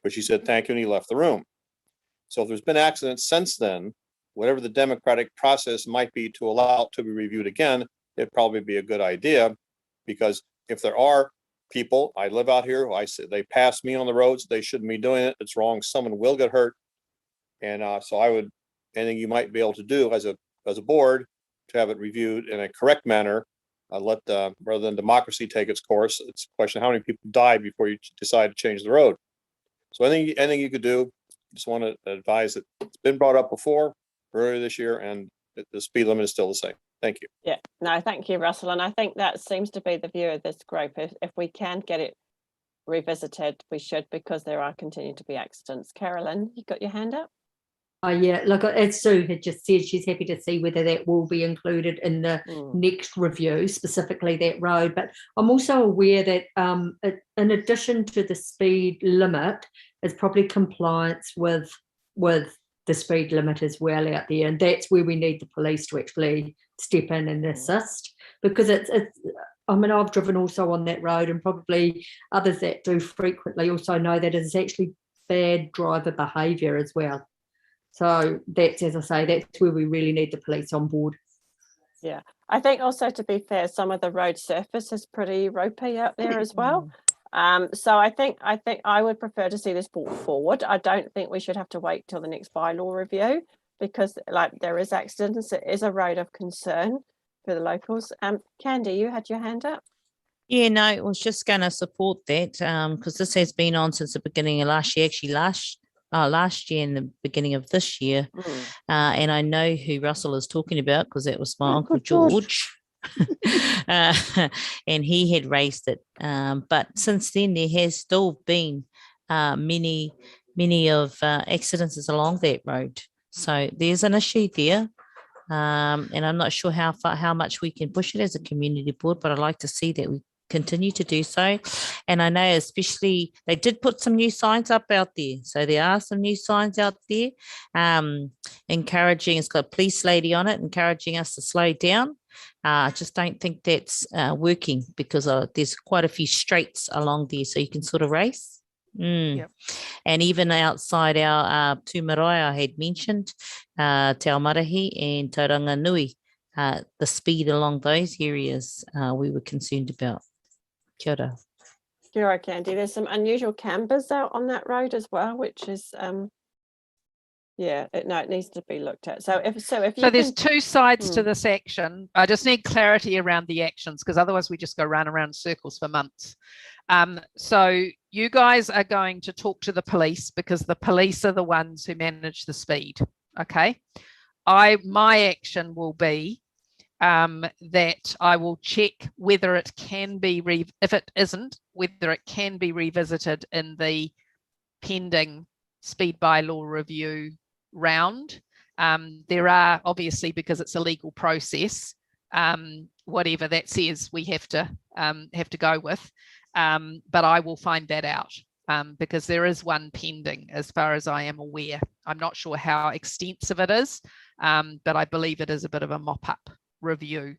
Speaker 3: Which he said, "Thank you," and he left the room. So if there's been accidents since then, whatever the democratic process might be to allow it to be reviewed again, it'd probably be a good idea, because if there are people, I live out here, who I say they pass me on the roads, they shouldn't be doing it. It's wrong. Someone will get hurt. And so I would, anything you might be able to do as a board to have it reviewed in a correct manner, rather than democracy take its course. It's a question of how many people die before you decide to change the road. So anything you could do, just want to advise that it's been brought up before, earlier this year, and the speed limit is still the same. Thank you.
Speaker 1: Yeah, no, thank you, Russell. And I think that seems to be the view of this group. If we can get it revisited, we should, because there are continuing to be accidents. Carolyn, you got your hand up?
Speaker 7: Yeah, like as Sue had just said, she's happy to see whether that will be included in the next review, specifically that road. But I'm also aware that in addition to the speed limit, is probably compliance with the speed limit as well out there, and that's where we need the police to actually step in and assist, because it's I mean, I've driven also on that road, and probably others that do frequently also know that it's actually bad driver behaviour as well. So that's, as I say, that's where we really need the police on board.
Speaker 1: Yeah, I think also, to be fair, some of the road surface is pretty ropey out there as well. So I think I would prefer to see this brought forward. I don't think we should have to wait till the next bylaw review, because like there is accidents. It is a road of concern for the locals. Candy, you had your hand up.
Speaker 9: Yeah, no, I was just going to support that because this has been on since the beginning of last year, actually last year and the beginning of this year. And I know who Russell is talking about, because that was my Uncle George. And he had raised it. But since then, there has still been many of accidents along that road. So there's an issue there. And I'm not sure how much we can push it as a community board, but I'd like to see that we continue to do so. And I know especially they did put some new signs up out there. So there are some new signs out there encouraging, it's got a police lady on it, encouraging us to slow down. I just don't think that's working, because there's quite a few straights along there, so you can sort of race.
Speaker 11: Yep.
Speaker 9: And even outside our Tūmarae, I had mentioned Te Aomarahi and Tauranga Nui, the speed along those areas we were concerned about. Kia ora.
Speaker 1: Kia ora, Candy. There's some unusual campers out on that road as well, which is it needs to be looked at. So there's
Speaker 11: two sides to this action. I just need clarity around the actions, because otherwise we just go round and round in circles for months. So you guys are going to talk to the police, because the police are the ones who manage the speed. Okay. My action will be that I will check whether it can be, if it isn't, whether it can be revisited in the pending speed bylaw review round. There are obviously, because it's a legal process, whatever that says, we have to go with. But I will find that out, because there is one pending, as far as I am aware. I'm not sure how extensive it is, but I believe it is a bit of a mop-up review.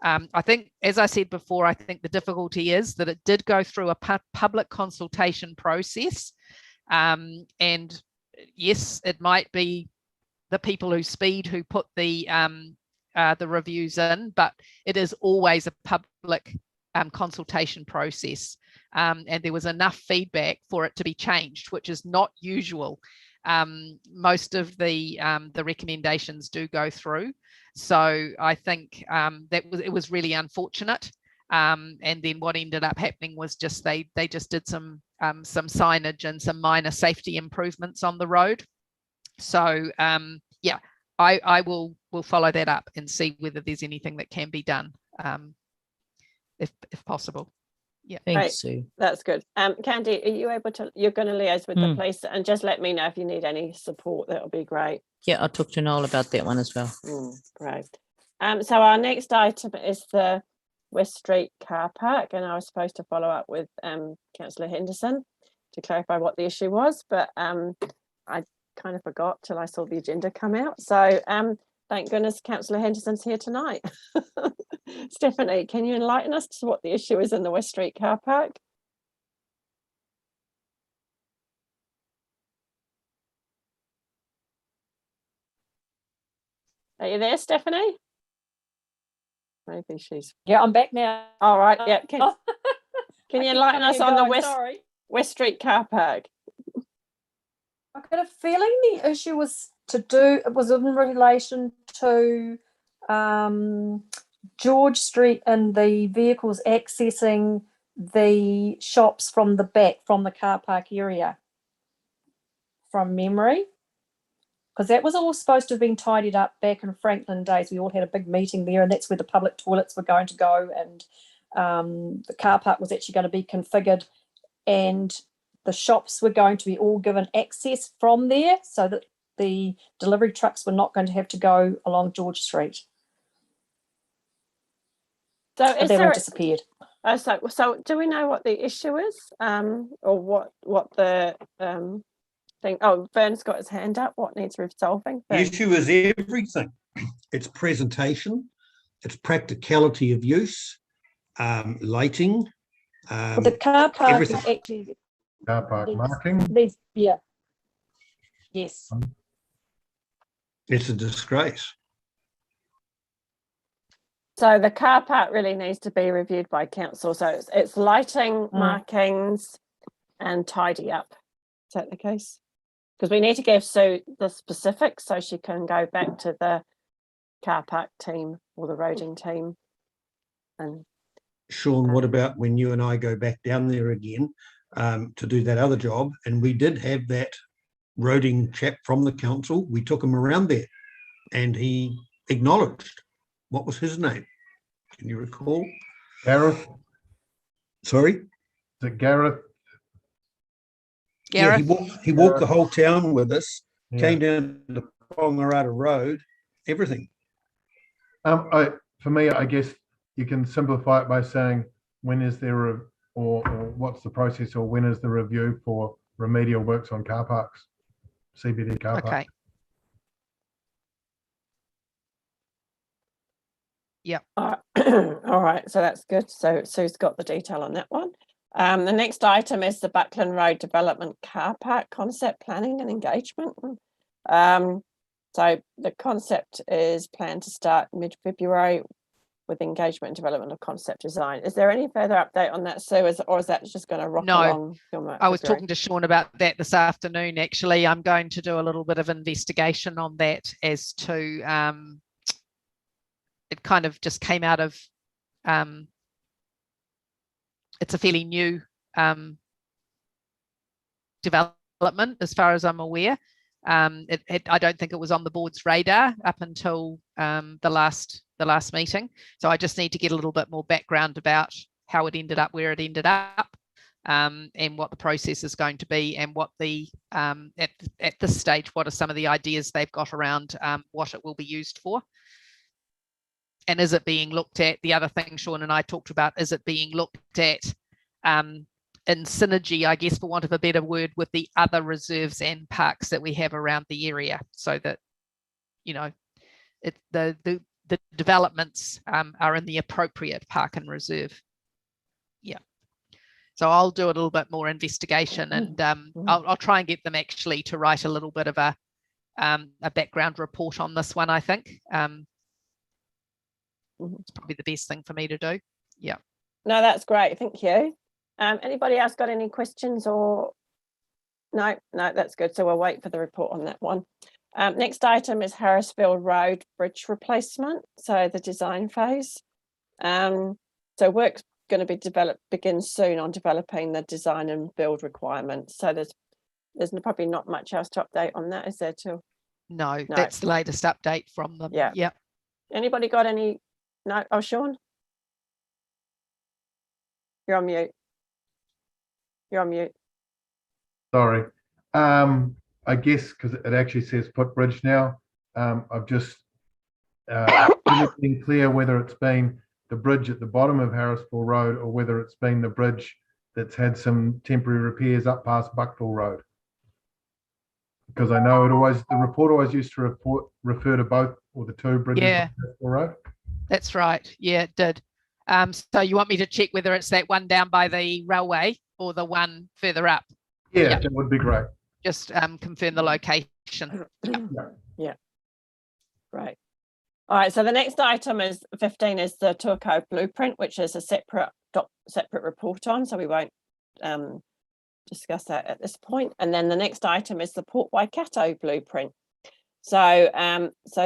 Speaker 11: I think, as I said before, I think the difficulty is that it did go through a public consultation process. And yes, it might be the people who speed who put the reviews in, but it is always a public consultation process. And there was enough feedback for it to be changed, which is not usual. Most of the recommendations do go through. So I think it was really unfortunate. And then what ended up happening was just they just did some signage and some minor safety improvements on the road. So I will follow that up and see whether there's anything that can be done, if possible. Yeah,
Speaker 9: thanks, Sue.
Speaker 1: That's good. Candy, are you able to? You're going to liaise with the police, and just let me know if you need any support. That'll be great.
Speaker 9: Yeah, I'll talk to Noel about that one as well.
Speaker 1: Great. So our next item is the West Street car park, and I was supposed to follow up with Councillor Henderson to clarify what the issue was, but I kind of forgot till I saw the agenda come out. So thank goodness Councillor Henderson's here tonight. Stephanie, can you enlighten us to what the issue is in the West Street car park? Are you there, Stephanie? Maybe she's...
Speaker 12: Yeah, I'm back now.
Speaker 1: All right, yeah. Can you enlighten us on the West Street car park?
Speaker 12: I've got a feeling the issue was in relation to George Street and the vehicles accessing the shops from the back, from the car park area, from memory. Because that was all supposed to have been tidied up back in Franklin days. We all had a big meeting there, and that's where the public toilets were going to go, and the car park was actually going to be configured, and the shops were going to be all given access from there, so that the delivery trucks were not going to have to go along George Street.
Speaker 1: So
Speaker 12: But
Speaker 1: is
Speaker 12: they've all
Speaker 1: there,
Speaker 12: disappeared.
Speaker 1: so do we know what the issue is? Or what the thing? Oh, Vern's got his hand up. What needs resolving?
Speaker 6: The
Speaker 1: Vern?
Speaker 6: issue is everything. It's presentation, it's practicality of use, lighting.
Speaker 12: Well, the car park
Speaker 6: everything.
Speaker 12: is actually
Speaker 8: Car park
Speaker 12: Yes.
Speaker 8: marking.
Speaker 12: these. Yeah. Yes.
Speaker 6: It's a disgrace.
Speaker 1: So the car park really needs to be reviewed by council. So it's lighting, markings, and tidy up. Is that the case? Because we need to give Sue the specifics so she can go back to the car park team or the roading team. And
Speaker 6: Sean, what about when you and I go back down there again to do that other job? And we did have that roading chap from the council. We took him around there and he acknowledged. What was his name? Can you recall?
Speaker 8: Gareth,
Speaker 6: Sorry?
Speaker 8: is it Gareth?
Speaker 6: Yeah,
Speaker 11: Gareth?
Speaker 6: he walked the whole town with us,
Speaker 8: Yeah.
Speaker 6: came down to Pongarata Road, everything.
Speaker 8: For me, I guess you can simplify it by saying when is there or what's the process, or when is the review for remedial works on car parks, CBD car parks.
Speaker 11: Okay.
Speaker 1: all right, so that's good. So Sue's got the detail on that one. The next item is the Buckland Road Development Car Park Concept Planning and Engagement. So the concept is planned to start mid-February with engagement and development of concept design. Is there any further update on that, Sue, or is that just going to rock
Speaker 11: No,
Speaker 1: along?
Speaker 11: I was talking to Sean about that this afternoon. Actually, I'm going to do a little bit of investigation on that as to it kind of just came out of it's a fairly new development as far as I'm aware. I don't think it was on the board's radar up until the last meeting. So I just need to get a little bit more background about how it ended up where it ended up, and what the process is going to be, and what the at this stage, what are some of the ideas they've got around what it will be used for. And is it being looked at? The other thing Sean and I talked about, is it being looked at in synergy, I guess, for want of a better word, with the other reserves and parks that we have around the area, so that, you know, the developments are in the appropriate park and reserve. Yeah. So I'll do a little bit more investigation, and I'll try and get them actually to write a little bit of a background report on this one, I think. It's probably the best thing for me to do. Yeah.
Speaker 1: No, that's great. Thank you. Anybody else got any questions or? No, that's good. So we'll wait for the report on that one. Next item is Harrisville Road Bridge Replacement. So the design phase. So work's going to be begin soon on developing the design and build requirements. So there's probably not much else to update on that, is there, too?
Speaker 11: No, that's the latest update from them.
Speaker 1: Yeah.
Speaker 11: Yeah.
Speaker 1: Anybody got any? No. Oh, Sean, you're on mute. You're on mute.
Speaker 8: Sorry. I guess because it actually says footbridge now. I've just been clear whether it's been the bridge at the bottom of Harrisville Road or whether it's been the bridge that's had some temporary repairs up past Buckville Road. Because I know the report always used to refer to both or the two bridges on Harrisville Road.
Speaker 11: That's right. Yeah, it did. So you want me to check whether it's that one down by the railway or the one further up?
Speaker 8: Yeah, that would be great.
Speaker 11: Just confirm the location.
Speaker 1: Yeah. Right. All right. So the next item is 15 is the Tuako Blueprint, which is a separate report on. So we won't discuss that at this point. And then the next item is the Port Waikato Blueprint. So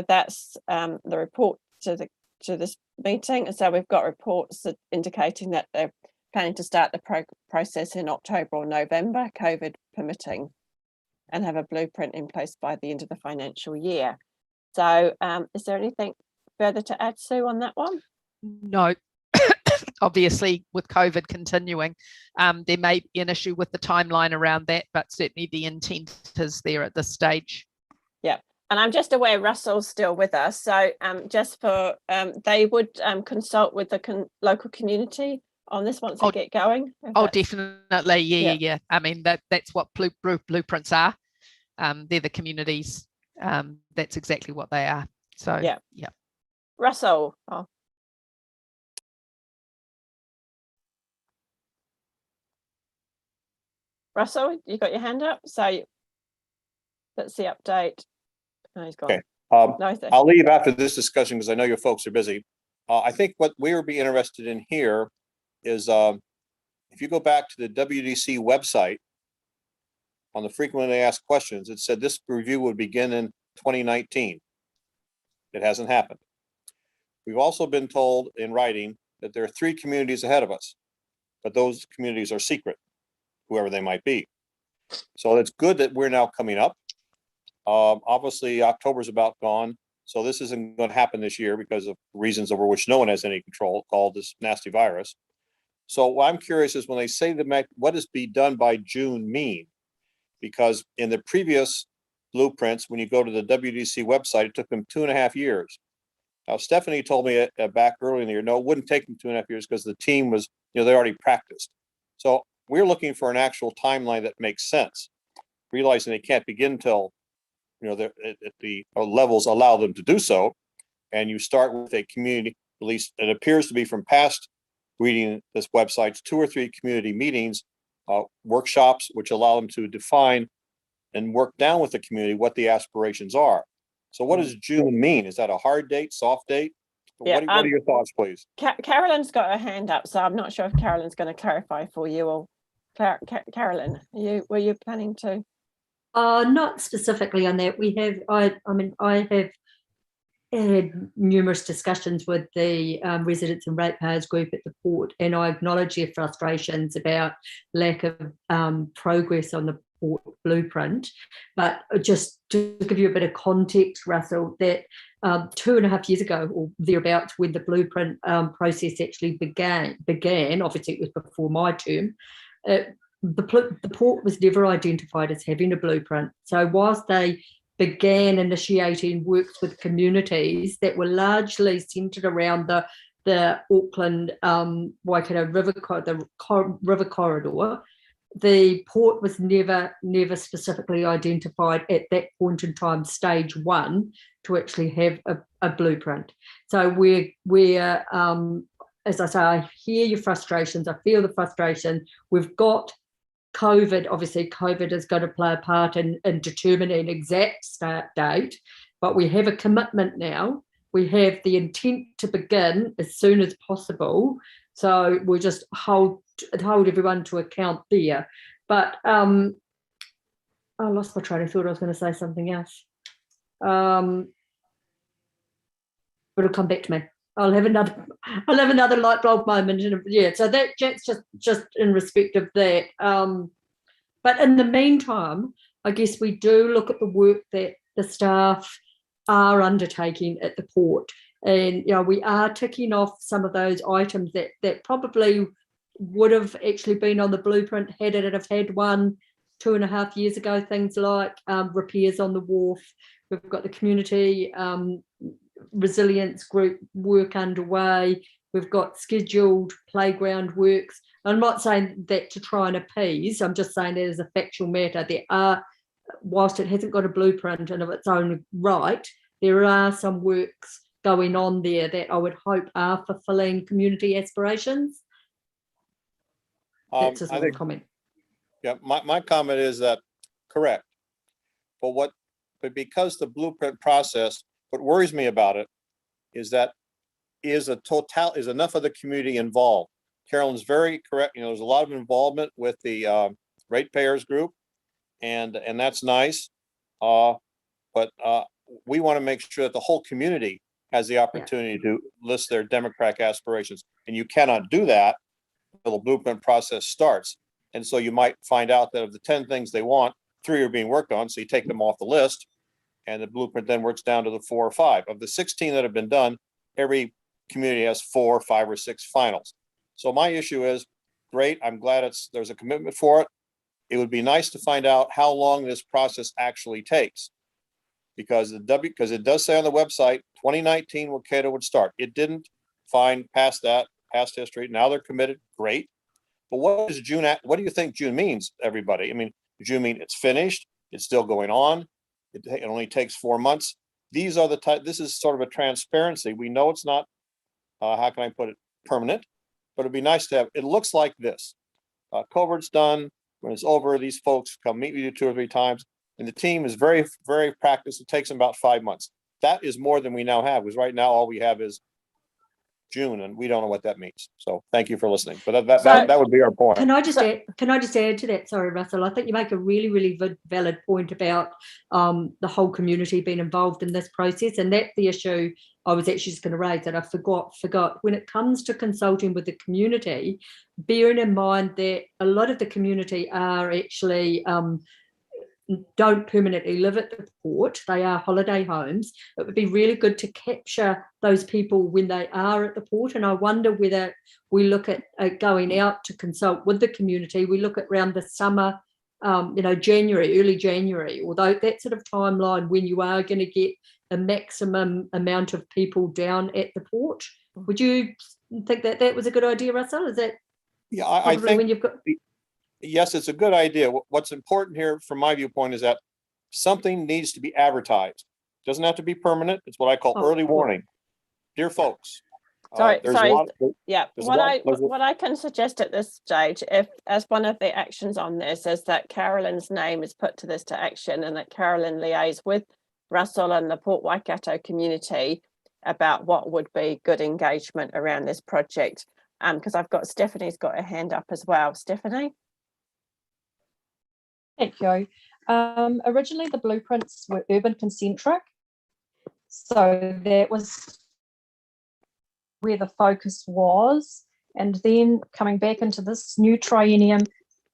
Speaker 1: that's the report to this meeting. And so we've got reports indicating that they're planning to start the process in October or November, COVID permitting, and have a blueprint in place by the end of the financial year. So is there anything further to add, Sue, on that one?
Speaker 11: No. Obviously, with COVID continuing, there may be an issue with the timeline around that, but certainly the intent is there at this stage.
Speaker 1: And I'm just aware Russell's still with us. So just for, they would consult with the local community on this once they get going.
Speaker 11: Oh, definitely. Yeah. I mean, that's what blueprints are. They're the communities. That's exactly what they are. So, yeah.
Speaker 1: Russell. Oh. Russell, you got your hand up? So let's see update. No, he's gone.
Speaker 3: Okay. I'll leave after this discussion because I know your folks are busy. I think what we would be interested in here is if you go back to the WDC website on the frequently asked questions, it said this review would begin in 2019. It hasn't happened. We've also been told in writing that there are 3 communities ahead of us, but those communities are secret, whoever they might be. So it's good that we're now coming up. Obviously, October's about gone, so this isn't going to happen this year because of reasons over which no one has any control, called this nasty virus. So what I'm curious is when they say what does be done by June mean? Because in the previous blueprints, when you go to the WDC website, it took them 2.5 years. Now, Stephanie told me back early in the year, no, it wouldn't take them 2.5 years because the team was, they already practiced. So we're looking for an actual timeline that makes sense, realizing they can't begin until, the levels allow them to do so. And you start with a community, at least it appears to be from past reading this website's 2 or 3 community meetings, workshops, which allow them to define and work down with the community what the aspirations are. So what does June mean? Is that a hard date, soft date?
Speaker 1: Yeah,
Speaker 3: what are your thoughts, please?
Speaker 1: Carolyn's got her hand up, so I'm not sure if Carolyn's going to clarify for you. Or Carolyn, were you planning to?
Speaker 7: Not specifically on that. I have had numerous discussions with the residents and ratepayers group at the port, and I acknowledge their frustrations about lack of progress on the port blueprint. But just to give you a bit of context, Russell, that 2.5 years ago or thereabouts, when the blueprint process actually began, obviously it was before my term, the port was never identified as having a blueprint. So whilst they began initiating works with communities that were largely centred around the Auckland Waikato river corridor, the port was never specifically identified at that point in time, stage 1, to actually have a blueprint. So we're as I say, I hear your frustrations, I feel the frustration. We've got COVID, obviously COVID is going to play a part in determining exact start date, but we have a commitment now. We have the intent to begin as soon as possible. So we'll just hold everyone to account there. But I lost my train of thought. I was going to say something else. But it'll come back to me. I'll have another light bulb moment. So that's just in respect of that. But in the meantime, I guess we do look at the work that the staff are undertaking at the port. And we are ticking off some of those items that probably would have actually been on the blueprint had it have had one 2.5 years ago. Things like repairs on the wharf. We've got the community resilience group work underway. We've got scheduled playground works. I'm not saying that to try and appease. I'm just saying that as a factual matter, there are, whilst it hasn't got a blueprint and of its own right, there are some works going on there that I would hope are fulfilling community aspirations. That's just a comment.
Speaker 3: Yeah, my comment is that correct. But because the blueprint process, what worries me about it is that is enough of the community involved. Carolyn's very correct. There's a lot of involvement with the ratepayers group, and that's nice. But we want to make sure that the whole community has the opportunity to list their democratic aspirations, and you cannot do that until the blueprint process starts. And so you might find out that of the 10 things they want, 3 are being worked on. So you take them off the list, and the blueprint then works down to the 4 or 5. Of the 16 that have been done, every community has 4, 5, or 6 finals. So my issue is, great, I'm glad there's a commitment for it. It would be nice to find out how long this process actually takes. because because it does say on the website, 2019 Waikato would start. It didn't find past that, past history. Now they're committed. Great. But what is June at? What do you think June means, everybody? I mean, does June mean it's finished? It's still going on. It only takes 4 months. These are the type, this is sort of a transparency. We know it's not, how can I put it, permanent, but it'd be nice to have, it looks like this. Covert's done. When it's over, these folks come meet with you 2 or 3 times, and the team is very, very practiced. It takes them about 5 months. That is more than we now have, because right now all we have is June, and we don't know what that means. So thank you for listening. But that would be our point.
Speaker 7: Can I just add to that? Sorry, Russell. I think you make a really, really valid point about the whole community being involved in this process, and that's the issue I was actually just going to raise that I forgot. When it comes to consulting with the community, bearing in mind that a lot of the community are actually don't permanently live at the port, they are holiday homes. It would be really good to capture those people when they are at the port, and I wonder whether we look at going out to consult with the community. We look at around the summer, January, early January, although that sort of timeline when you are going to get a maximum amount of people down at the port. Would you think that that was a good idea, Russell? Is that
Speaker 3: I think
Speaker 7: when you've got
Speaker 3: yes, it's a good idea. What's important here from my viewpoint is that something needs to be advertised. It doesn't have to be permanent. It's what I call early warning. Dear folks.
Speaker 1: What I can suggest at this stage, if as one of the actions on this is that Carolyn's name is put to this to action, and that Carolyn liaise with Russell and the Port Waikato community about what would be good engagement around this project. Because I've got Stephanie's got her hand up as well. Stephanie?
Speaker 12: Thank you. Originally, the blueprints were urban concentric. So that was where the focus was. And then coming back into this new triennium,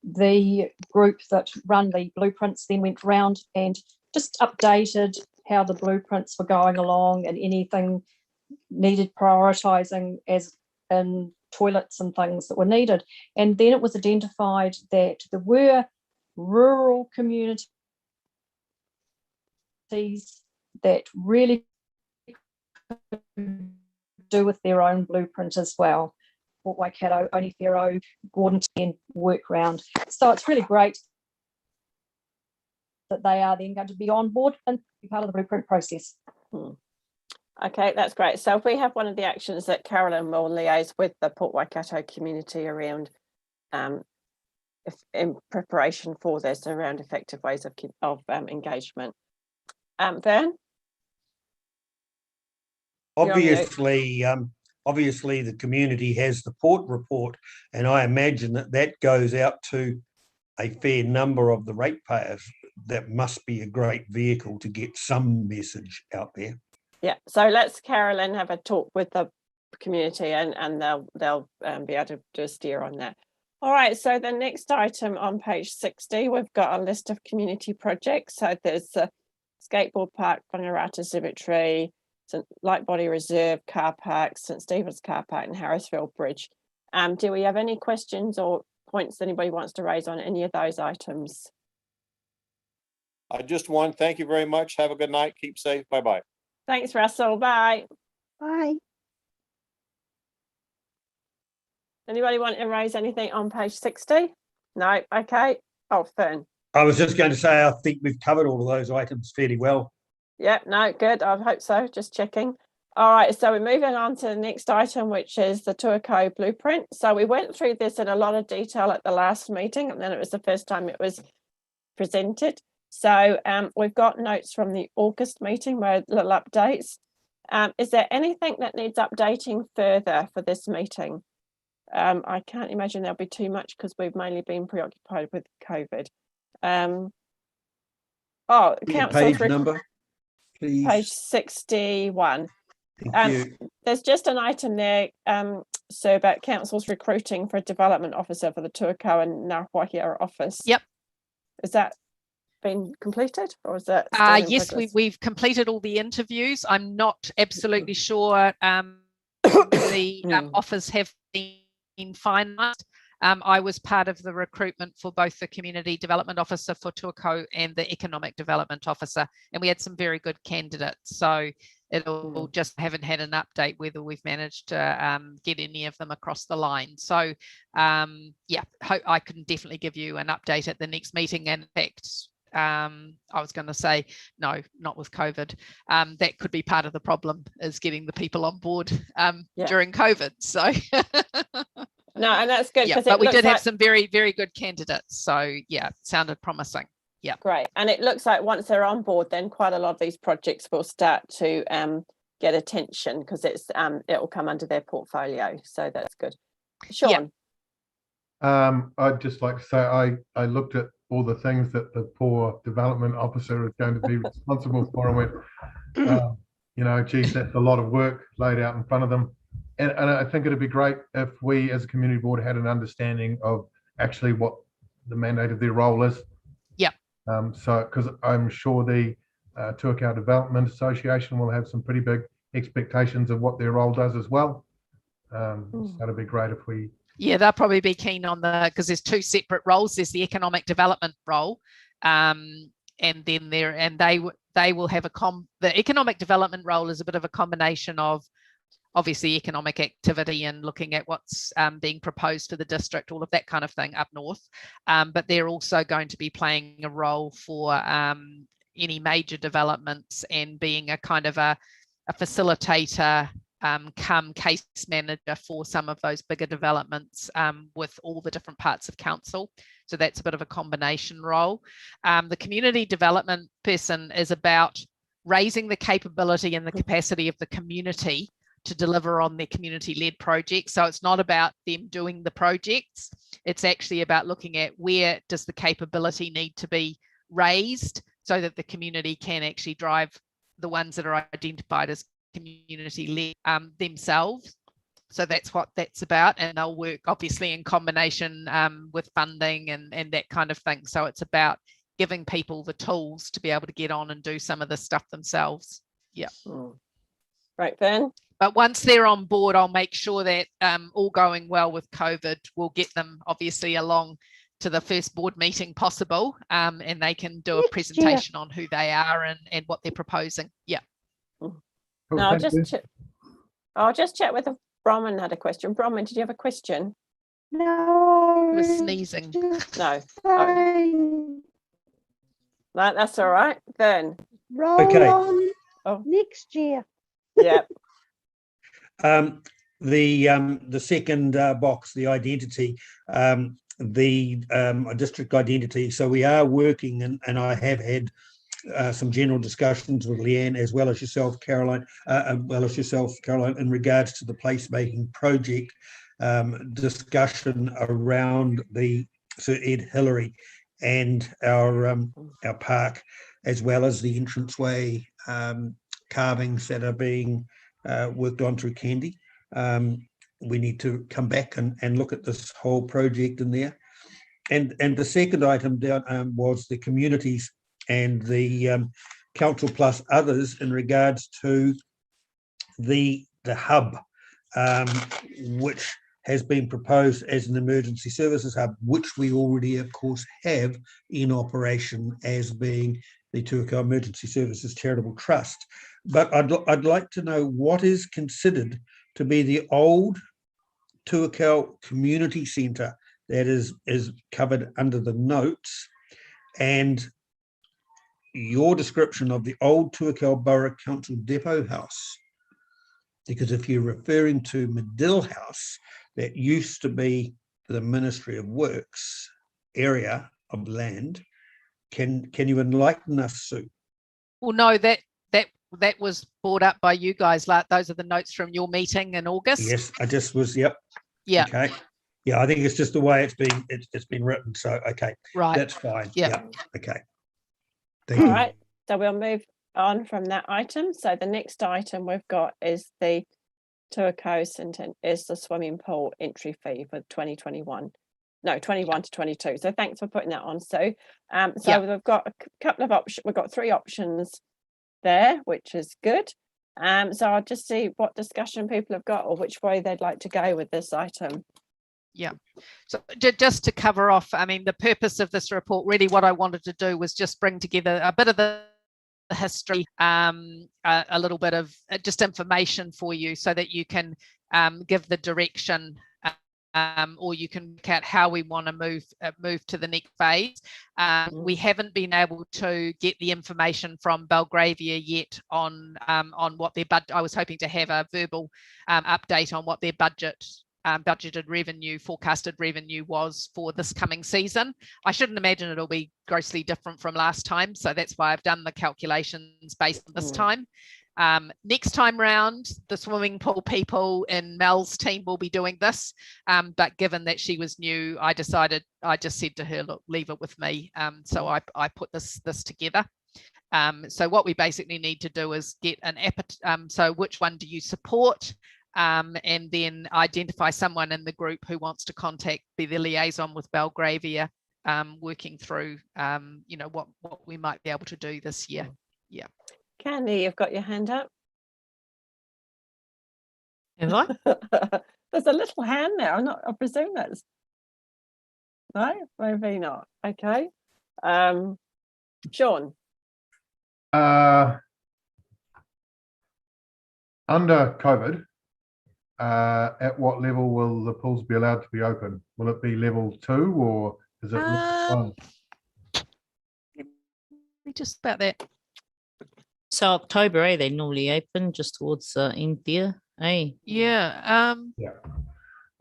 Speaker 12: the group that run the blueprints then went round and just updated how the blueprints were going along and anything needed prioritising as in toilets and things that were needed. And then it was identified that there were rural communities that really do with their own blueprint as well. Port Waikato, Onewhero, Gordon and work round. So it's really great that they are then going to be on board and be part of the blueprint process.
Speaker 1: Okay, that's great. So if we have one of the actions that Carolyn will liaise with the Port Waikato community around in preparation for this, around effective ways of engagement. Vern?
Speaker 6: Obviously, the community has the port report, and I imagine that goes out to a fair number of the ratepayers. That must be a great vehicle to get some message out there.
Speaker 1: Yeah, so let's Carolyn have a talk with the community, and they'll be able to do a steer on that. All right, so the next item on page 60, we've got a list of community projects. So there's a skateboard park, Whangarata Cemetery, St Lightbody Reserve car park, St Stephen's car park, and Harrisville Bridge. Do we have any questions or points anybody wants to raise on any of those items?
Speaker 3: I just want, thank you very much. Have a good night. Keep safe. Bye-bye.
Speaker 1: Thanks, Russell. Bye.
Speaker 10: Bye.
Speaker 1: Anybody want to raise anything on page 60? No, okay. Oh, Fern.
Speaker 6: I was just going to say, I think we've covered all of those items fairly well.
Speaker 1: Yeah, no, good. I hope so. Just checking. All right, so we're moving on to the next item, which is the Tuako Blueprint. So we went through this in a lot of detail at the last meeting, and then it was the first time it was presented. So we've got notes from the August meeting with little updates. Is there anything that needs updating further for this meeting? I can't imagine there'll be too much because we've mainly been preoccupied with COVID.
Speaker 6: Page number, please.
Speaker 1: Page 61.
Speaker 6: Thank you.
Speaker 1: There's just an item there, so about council's recruiting for a development officer for the Turco and Ngāwhahia office.
Speaker 11: Yep.
Speaker 1: Is that been completed, or is that
Speaker 11: yes, we've completed all the interviews. I'm not absolutely sure the offers have been finalised. I was part of the recruitment for both the community development officer for Tuako and the economic development officer, and we had some very good candidates. So it'll just haven't had an update whether we've managed to get any of them across the line. So yeah, I can definitely give you an update at the next meeting. And in fact, I was going to say, no, not with COVID. That could be part of the problem, is getting the people on board during COVID. So
Speaker 1: no, and that's good.
Speaker 11: Yeah, but we did have some very, very good candidates. So yeah, it sounded promising. Yeah,
Speaker 1: great. And it looks like once they're on board, then quite a lot of these projects will start to get attention, because it will come under their portfolio. So that's good. Sean.
Speaker 11: Yeah.
Speaker 8: I'd just like to say I looked at all the things that the poor development officer is going to be responsible for, and went, you know, geez, that's a lot of work laid out in front of them. And I think it'd be great if we as a community board had an understanding of actually what the mandate of their role is.
Speaker 11: Yeah.
Speaker 8: So, because I'm sure the Tuakau Development Association will have some pretty big expectations of what their role does as well. So it'd be great if we. Yeah,
Speaker 11: they'll probably be keen on because there's two separate roles. There's the economic development role, and then they will have the economic development role is a bit of a combination of obviously economic activity and looking at what's being proposed for the district, all of that kind of thing up north. But they're also going to be playing a role for any major developments and being a kind of a facilitator, come case manager for some of those bigger developments with all the different parts of council. So that's a bit of a combination role. The community development person is about raising the capability and the capacity of the community to deliver on their community-led projects. So it's not about them doing the projects. It's actually about looking at where does the capability need to be raised so that the community can actually drive the ones that are identified as community-led themselves. So that's what that's about. And they'll work obviously in combination with funding and that kind of thing. So it's about giving people the tools to be able to get on and do some of the stuff themselves. Yeah.
Speaker 1: Right, Vern.
Speaker 11: But once they're on board, I'll make sure that all going well with COVID, we'll get them obviously along to the first board meeting possible, and they can do a presentation on who they are and what they're proposing. Yeah.
Speaker 8: Cool,
Speaker 1: no, I'll just check whether Bronwyn had a question. Bronwyn, did you have a question?
Speaker 10: No.
Speaker 11: He was sneezing.
Speaker 1: No. Oh. No, that's all right. Vern.
Speaker 10: Roll on next year.
Speaker 1: Yeah.
Speaker 6: The second box, the identity, the district identity. So we are working, and I have had some general discussions with Leanne as well as yourself, Caroline, in regards to the placemaking project discussion around the Sir Ed Hillary and our park, as well as the entranceway carvings that are being worked on through Candy. We need to come back and look at this whole project in there. And the second item down was the communities and the council plus others in regards to the hub, which has been proposed as an emergency services hub, which we already, of course, have in operation as being the Tuako Emergency Services Charitable Trust. But I'd like to know what is considered to be the old Tuako Community Centre that is covered under the notes, and your description of the old Tuako Borough Council Depot House. Because if you're referring to Medill House, that used to be the Ministry of Works area of land, can you enlighten us, Sue?
Speaker 11: Well, no, that was brought up by you guys. Like, those are the notes from your meeting in August.
Speaker 6: Yes, I just was. Yep.
Speaker 11: Yeah.
Speaker 6: Okay. Yeah, I think it's just the way it's been written. So okay,
Speaker 11: right,
Speaker 6: that's fine.
Speaker 11: Yep.
Speaker 6: Yeah. Okay. Thank you.
Speaker 1: All right. So we'll move on from that item. So the next item we've got is the Tuako is the swimming pool entry fee for 2021. No, 21 to 22. So thanks for putting that on. So we've got a couple of options. We've got 3 options there, which is good. So I'll just see what discussion people have got or which way they'd like to go with this item.
Speaker 11: Yeah. So just to cover off, I mean, the purpose of this report, really what I wanted to do was just bring together a bit of the history, a little bit of just information for you so that you can give the direction, or you can work out how we want to move to the next phase. We haven't been able to get the information from Belgravia yet on what their budget. I was hoping to have a verbal update on what their budgeted revenue, forecasted revenue was for this coming season. I shouldn't imagine it'll be grossly different from last time, so that's why I've done the calculations based on this time. Next time round, the swimming pool people in Mel's team will be doing this, but given that she was new, I just said to her, look, leave it with me. So I put this together. So what we basically need to do is get an so which one do you support? And then identify someone in the group who wants to be the liaison with Belgravia, working through, you know, what we might be able to do this year. Yeah.
Speaker 1: Candy, you've got your hand up.
Speaker 9: Have I?
Speaker 1: There's a little hand there. I presume that's no, maybe not. Okay. Sean.
Speaker 8: Under COVID, at what level will the pools be allowed to be open? Will it be level 2 or is it level 1?
Speaker 11: Just about that.
Speaker 9: So October, they normally open just towards the end there,
Speaker 11: Yeah.
Speaker 8: Yeah.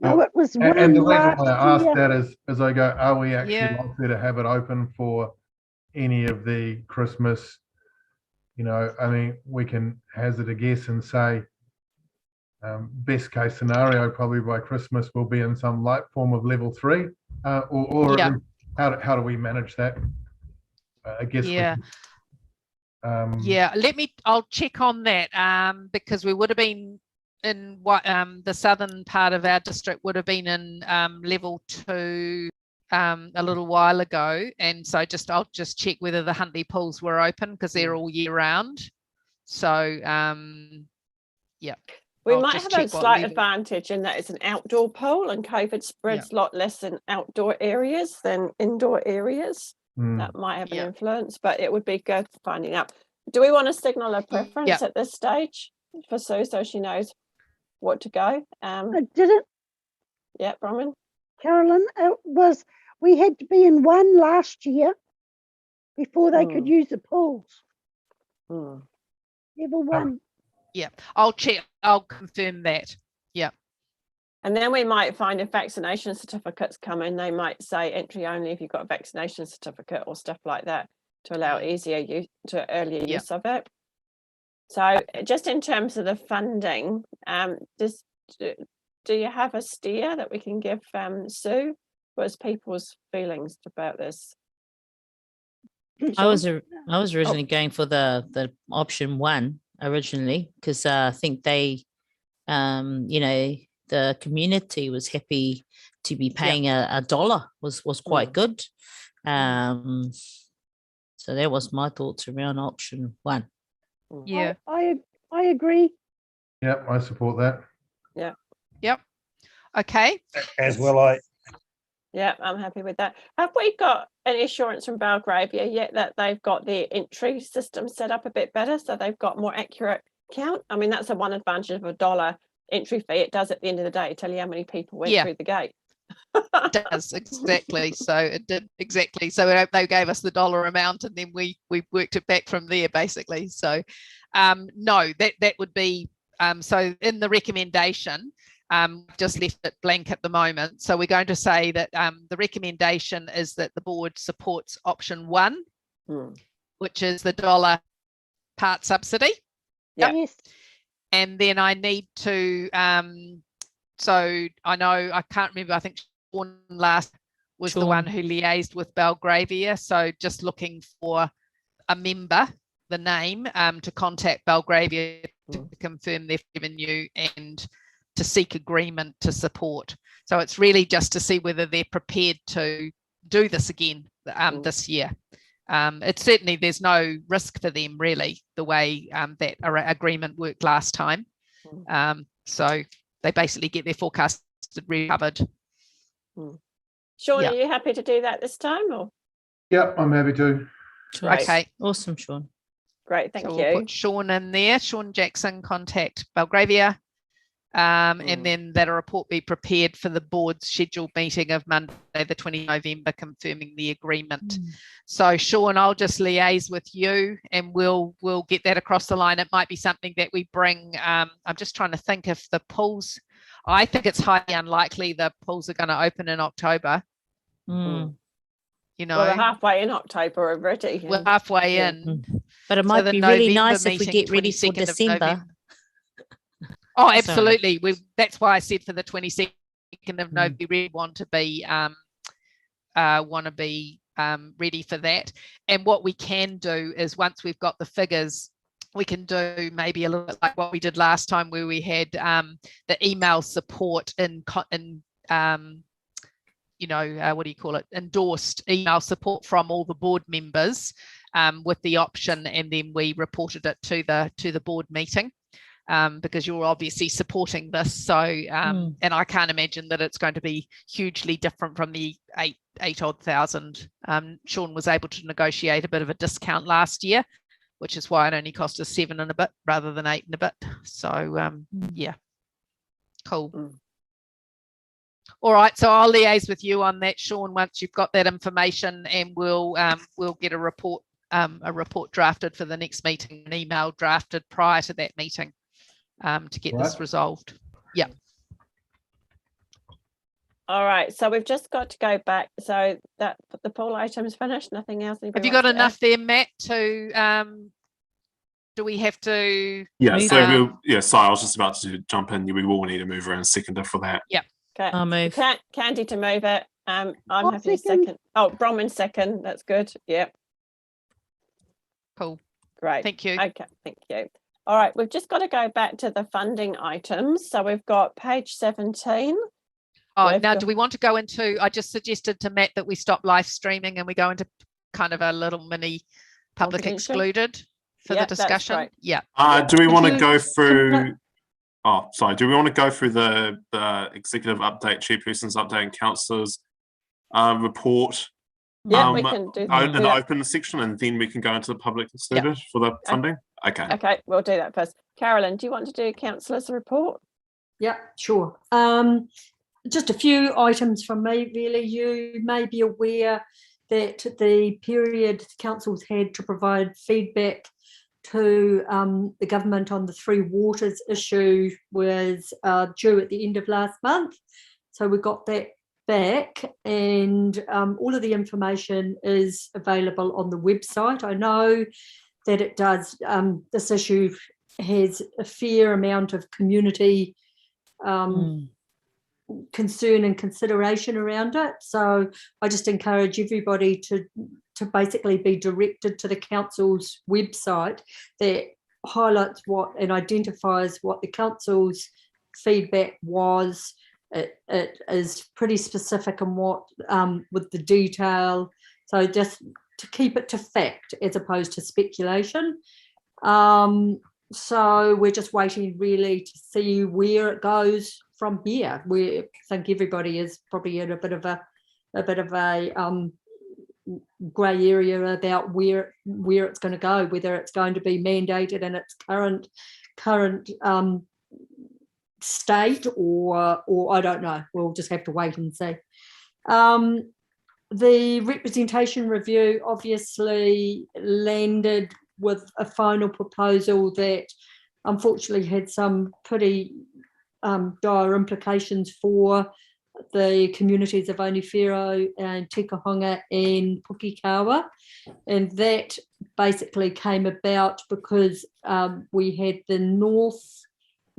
Speaker 10: No, it was
Speaker 8: And the
Speaker 10: one
Speaker 8: reason why I
Speaker 10: last
Speaker 8: asked
Speaker 10: year.
Speaker 8: that is as I go, are we actually
Speaker 11: Yeah.
Speaker 8: likely to have it open for any of the Christmas? You know, I mean, we can hazard a guess and say best case scenario, probably by Christmas we'll be in some light form of level 3, or
Speaker 11: Yeah.
Speaker 8: how do we manage that? I guess.
Speaker 11: Yeah.
Speaker 8: Yeah.
Speaker 11: I'll check on that, because we would have been in the southern part of our district would have been in level 2 a little while ago, and so I'll just check whether the Huntley pools were open because they're all year round. So yeah.
Speaker 1: We
Speaker 11: I'll
Speaker 1: might
Speaker 11: just
Speaker 1: have a
Speaker 11: check what
Speaker 1: slight
Speaker 11: level.
Speaker 1: advantage in that it's an outdoor pool and COVID spreads a lot less in outdoor areas than indoor areas. That might have an influence, but it would be good finding out. Do we want to signal a preference at this stage for Sue so she knows what to go?
Speaker 10: I didn't.
Speaker 1: Yeah, Bronwyn?
Speaker 10: Carolyn, we had to be in one last year before they could use the pools. Level 1.
Speaker 11: Yeah, I'll check. I'll confirm that. Yeah.
Speaker 1: And then we might find if vaccination certificates come in, they might say entry only if you've got a vaccination certificate or stuff like that to allow earlier use of it. So just in terms of the funding, do you have a steer that we can give Sue? What's people's feelings about this?
Speaker 9: I was originally going for the option 1 originally because I think they, you know, the community was happy to be paying a dollar was quite good. So that was my thoughts around option 1.
Speaker 11: Yeah,
Speaker 10: I agree.
Speaker 8: Yep, I support that.
Speaker 1: Yeah.
Speaker 11: Yep. Okay.
Speaker 6: As well,
Speaker 1: Yeah, I'm happy with that. Have we got any assurance from Belgravia yet that they've got their entry system set up a bit better so they've got more accurate count? I mean, that's the one advantage of $1 entry fee. It does at the end of the day tell you how many people went through the gate.
Speaker 11: It does exactly. So it did exactly. So they gave us the dollar amount and then we worked it back from there basically. So no, that would be so in the recommendation. Just left it blank at the moment. So we're going to say that the recommendation is that the board supports option 1, which is the $1 part subsidy.
Speaker 10: Yes.
Speaker 11: And then I need to, so I know, I can't remember, I think Sean last was the one who liaised with Belgravia. So just looking for a member, the name, to contact Belgravia to confirm their revenue and to seek agreement to support. So it's really just to see whether they're prepared to do this again this year. It's certainly, there's no risk for them really, the way that agreement worked last time. So they basically get their forecast recovered.
Speaker 1: Sean,
Speaker 11: Yeah.
Speaker 1: are you happy to do that this time? Or
Speaker 8: Yep, I'm happy to.
Speaker 1: Right.
Speaker 11: Okay.
Speaker 9: Awesome, Sean.
Speaker 1: Great, thank
Speaker 11: So
Speaker 1: you.
Speaker 11: we'll put Sean in there. Sean Jackson, contact Belgravia. And then that a report be prepared for the board's scheduled meeting of Monday, the 20th November, confirming the agreement. So Sean, I'll just liaise with you and we'll get that across the line. It might be something that we bring. I'm just trying to think if the pools, I think it's highly unlikely the pools are going to open in October. You know,
Speaker 1: Well, we're halfway in October already.
Speaker 11: we're halfway in.
Speaker 9: But it
Speaker 11: So
Speaker 9: might
Speaker 11: the
Speaker 9: be really
Speaker 11: November
Speaker 9: nice if we
Speaker 11: meeting,
Speaker 9: get ready for
Speaker 11: 22nd of
Speaker 9: December.
Speaker 11: November. Oh,
Speaker 9: Sorry.
Speaker 11: absolutely. That's why I said for the 22nd of November, we really want to be ready for that. And what we can do is once we've got the figures, we can do maybe a little bit like what we did last time, where we had the email support endorsed email support from all the board members with the option, and then we reported it to the board meeting. Because you're obviously supporting this, so and I can't imagine that it's going to be hugely different from the eight odd thousand. Sean was able to negotiate a bit of a discount last year, which is why it only cost us 7 and a bit rather than 8 and a bit. So yeah, cool. All right, so I'll liaise with you on that, Sean, once you've got that information, and we'll get a report drafted for the next meeting, an email drafted prior to that meeting. To get this resolved. Yeah.
Speaker 1: All right, so we've just got to go back. So that the poll item's finished. Nothing else.
Speaker 11: Have you got enough there, Matt? To do we have to?
Speaker 5: Yeah. So I was just about to jump in. We will need a mover and a seconder for that.
Speaker 11: Yeah.
Speaker 1: Okay.
Speaker 9: I'll move.
Speaker 1: Candy to move it. I'm
Speaker 10: I'll
Speaker 1: happy to second. Oh, Bronwyn second. That's good. Yep.
Speaker 11: Cool.
Speaker 1: Great.
Speaker 11: Thank you.
Speaker 1: Okay. Thank you. All right, we've just got to go back to the funding items. So we've got page 17.
Speaker 11: Oh, now do we want to go into, I just suggested to Matt that we stop live streaming and we go into kind of a little mini public excluded for the discussion. Yeah.
Speaker 5: Do we want to go through, do we want to go through the executive update, chairperson's update and councillors report?
Speaker 1: Yeah, we can do that.
Speaker 5: In the open section, and then we can go into the public excluded for the funding. Okay.
Speaker 1: Okay, we'll do that first. Carolyn, do you want to do councillors report?
Speaker 7: Yeah, sure. Just a few items from me, really. You may be aware that the period councils had to provide feedback to the government on the Three Waters issue was due at the end of last month. So we got that back, and all of the information is available on the website. I know that it does, this issue has a fair amount of community concern and consideration around it. So I just encourage everybody to basically be directed to the council's website that highlights what and identifies what the council's feedback was. It is pretty specific on what with the detail. So just to keep it to fact as opposed to speculation. So we're just waiting really to see where it goes from here. We think everybody is probably in a bit of a grey area about where it's going to go, whether it's going to be mandated in its current state or I don't know. We'll just have to wait and see. The representation review obviously landed with a final proposal that unfortunately had some pretty dire implications for the communities of Onewhero and Tikahonga and Pukekawa, and that basically came about because we had the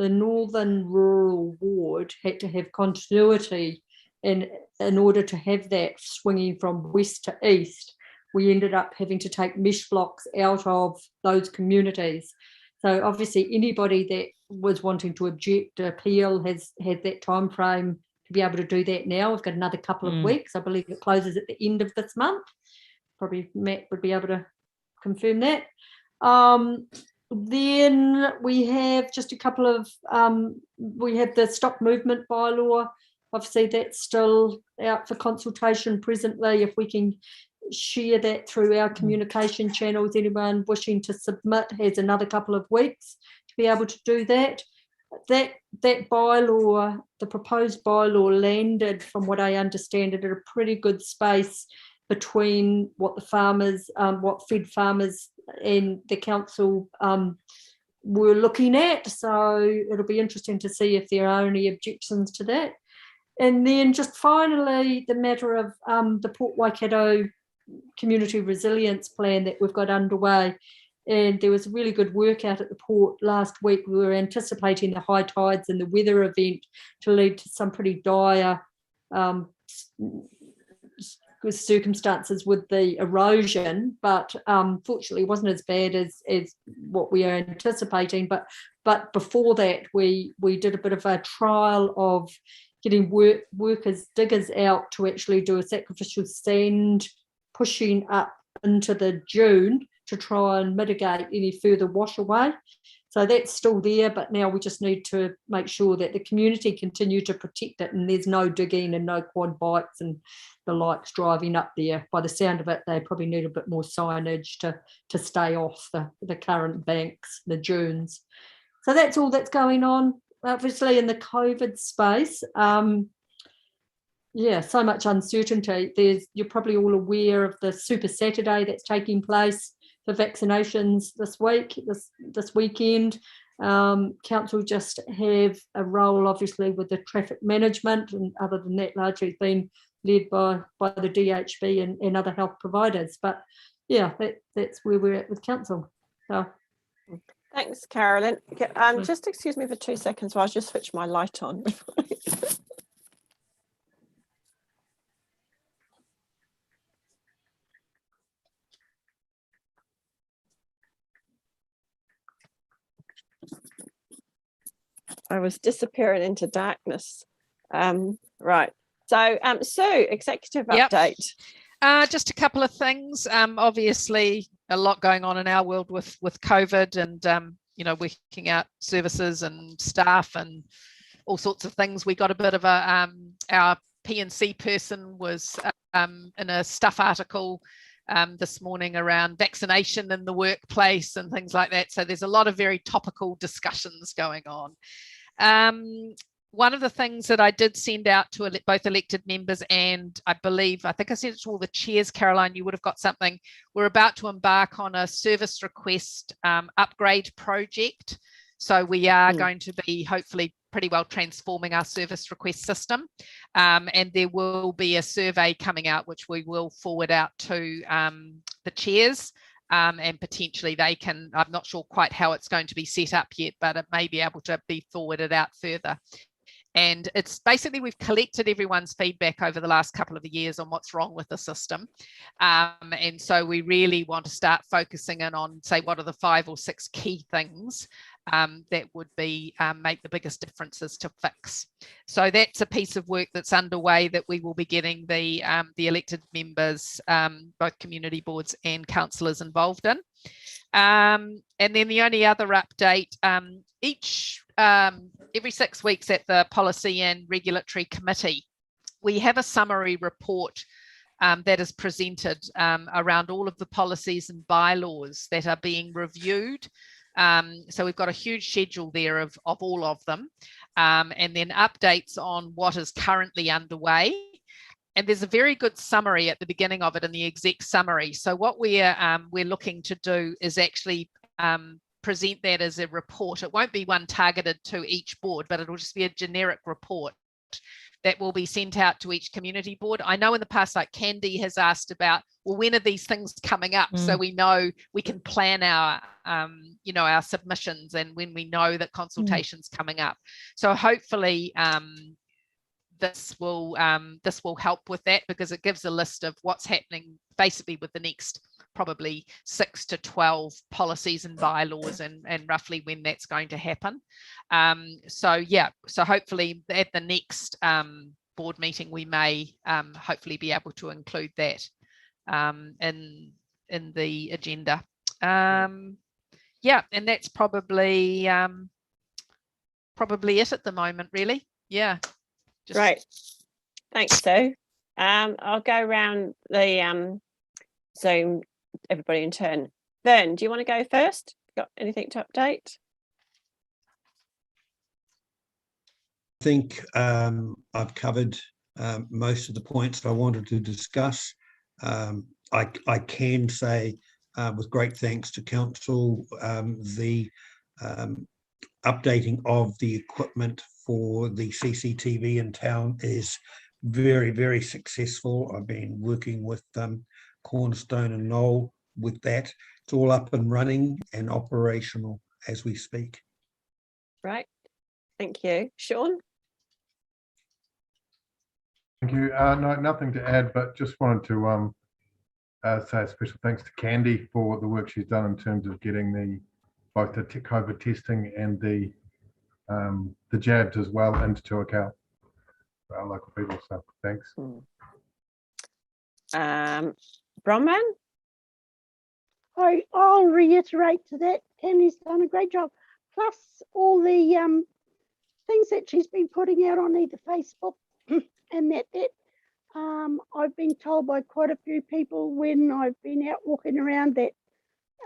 Speaker 7: northern rural ward had to have continuity, and in order to have that swinging from west to east, we ended up having to take mesh blocks out of those communities. So obviously anybody that was wanting to object, appeal, has had that time frame to be able to do that now. We've got another couple of weeks. I believe it closes at the end of this month. Probably Matt would be able to confirm that. Then we have just a couple of, we have the stop movement bylaw obviously that's still out for consultation presently. If we can share that through our communication channels, anyone wishing to submit has another couple of weeks to be able to do that. That bylaw, the proposed bylaw, landed, from what I understand it, at a pretty good space between what the farmers, what fed farmers and the council were looking at. So it'll be interesting to see if there are any objections to that. And then just finally, the matter of the Port Waikato Community Resilience Plan that we've got underway. And there was really good work out at the port last week. We were anticipating the high tides and the weather event to lead to some pretty dire circumstances with the erosion, but fortunately it wasn't as bad as what we are anticipating. But before that, we did a bit of a trial of getting workers, diggers out to actually do a sacrificial sand pushing up into the dune to try and mitigate any further wash away. So that's still there, but now we just need to make sure that the community continue to protect it and there's no digging and no quad bikes and the likes driving up there. By the sound of it, they probably need a bit more signage to stay off the current banks, the dunes. So that's all that's going on. Obviously in the COVID space, yeah, so much uncertainty. You're probably all aware of the Super Saturday that's taking place for vaccinations this weekend. Council just have a role, obviously, with the traffic management, and other than that, largely it's been led by the DHB and other health providers. But yeah, that's where we're at with council. So.
Speaker 1: Thanks, Carolyn. Just excuse me for 2 seconds while I just switch my light on. I was disappearing into darkness. Right. So, Sue, executive update.
Speaker 11: Just a couple of things. Obviously, a lot going on in our world with COVID and, working out services and staff and all sorts of things. We got a bit of our P&C person was in a stuff article this morning around vaccination in the workplace and things like that. So there's a lot of very topical discussions going on. One of the things that I did send out to both elected members and I think I sent it to all the chairs, Caroline, you would have got something. We're about to embark on a service request upgrade project. So we are going to be hopefully pretty well transforming our service request system. And there will be a survey coming out, which we will forward out to the chairs. And potentially they can, I'm not sure quite how it's going to be set up yet, but it may be able to be forwarded out further. And it's basically, we've collected everyone's feedback over the last couple of years on what's wrong with the system. And so we really want to start focusing in on, say, what are the 5 or 6 key things that would be make the biggest differences to fix. So that's a piece of work that's underway that we will be getting the elected members, both community boards and councillors involved in. And then the only other update, every 6 weeks at the Policy and Regulatory Committee, we have a summary report that is presented around all of the policies and bylaws that are being reviewed. So we've got a huge schedule there of all of them, and then updates on what is currently underway. And there's a very good summary at the beginning of it in the exec summary. So what we're looking to do is actually present that as a report. It won't be one targeted to each board, but it'll just be a generic report that will be sent out to each community board. I know in the past, like Candy has asked about, well, when are these things coming up? So we know we can plan our, our submissions and when we know that consultation's coming up. So hopefully this will help with that, because it gives a list of what's happening basically with the next probably 6 to 12 policies and bylaws and roughly when that's going to happen. So hopefully at the next board meeting we may hopefully be able to include that in the agenda. And that's probably it at the moment, really. Just-
Speaker 1: Great. Thanks, Sue. I'll go around the Zoom, everybody in turn. Vern, do you want to go first? Got anything to update?
Speaker 6: I think I've covered most of the points I wanted to discuss. I can say with great thanks to council, the updating of the equipment for the CCTV in town is very, very successful. I've been working with Cornerstone and Knoll with that. It's all up and running and operational as we speak.
Speaker 1: Right. Thank you. Sean?
Speaker 8: Thank you. No, nothing to add, but just wanted to say a special thanks to Candy for the work she's done in terms of getting both the COVID testing and the jabs as well into Tuako for our local people. So thanks.
Speaker 1: Bronwyn?
Speaker 10: I'll reiterate to that. Candy's done a great job. Plus all the things that she's been putting out on either Facebook and that I've been told by quite a few people when I've been out walking around that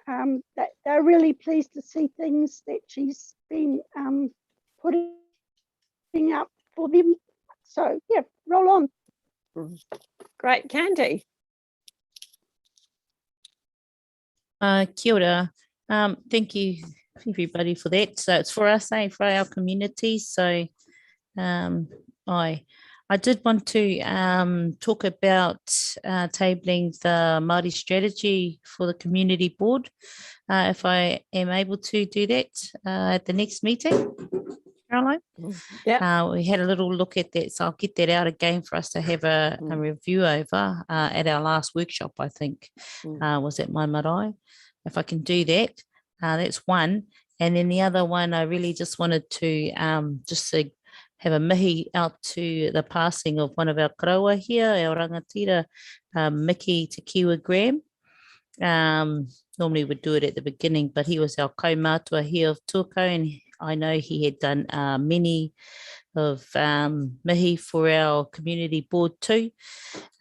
Speaker 10: that they're really pleased to see things that she's been putting up for them. So yeah, roll on.
Speaker 1: Great. Candy?
Speaker 9: Kia ora. Thank you everybody for that. So it's for us, for our community. So I did want to talk about tabling the Māori strategy for the community board. If I am able to do that at the next meeting, Caroline.
Speaker 1: Yeah.
Speaker 9: We had a little look at that, so I'll get that out again for us to have a review over at our last workshop, I think, was at my marae. If I can do that, that's one. And then the other one, I really just wanted to just to have a mihi out to the passing of one of our karaua here, our rangatira, Mickey Te Kiwa Graham. Normally we'd do it at the beginning, but he was our kaumātua here of Tuako, and I know he had done many of mihi for our community board too.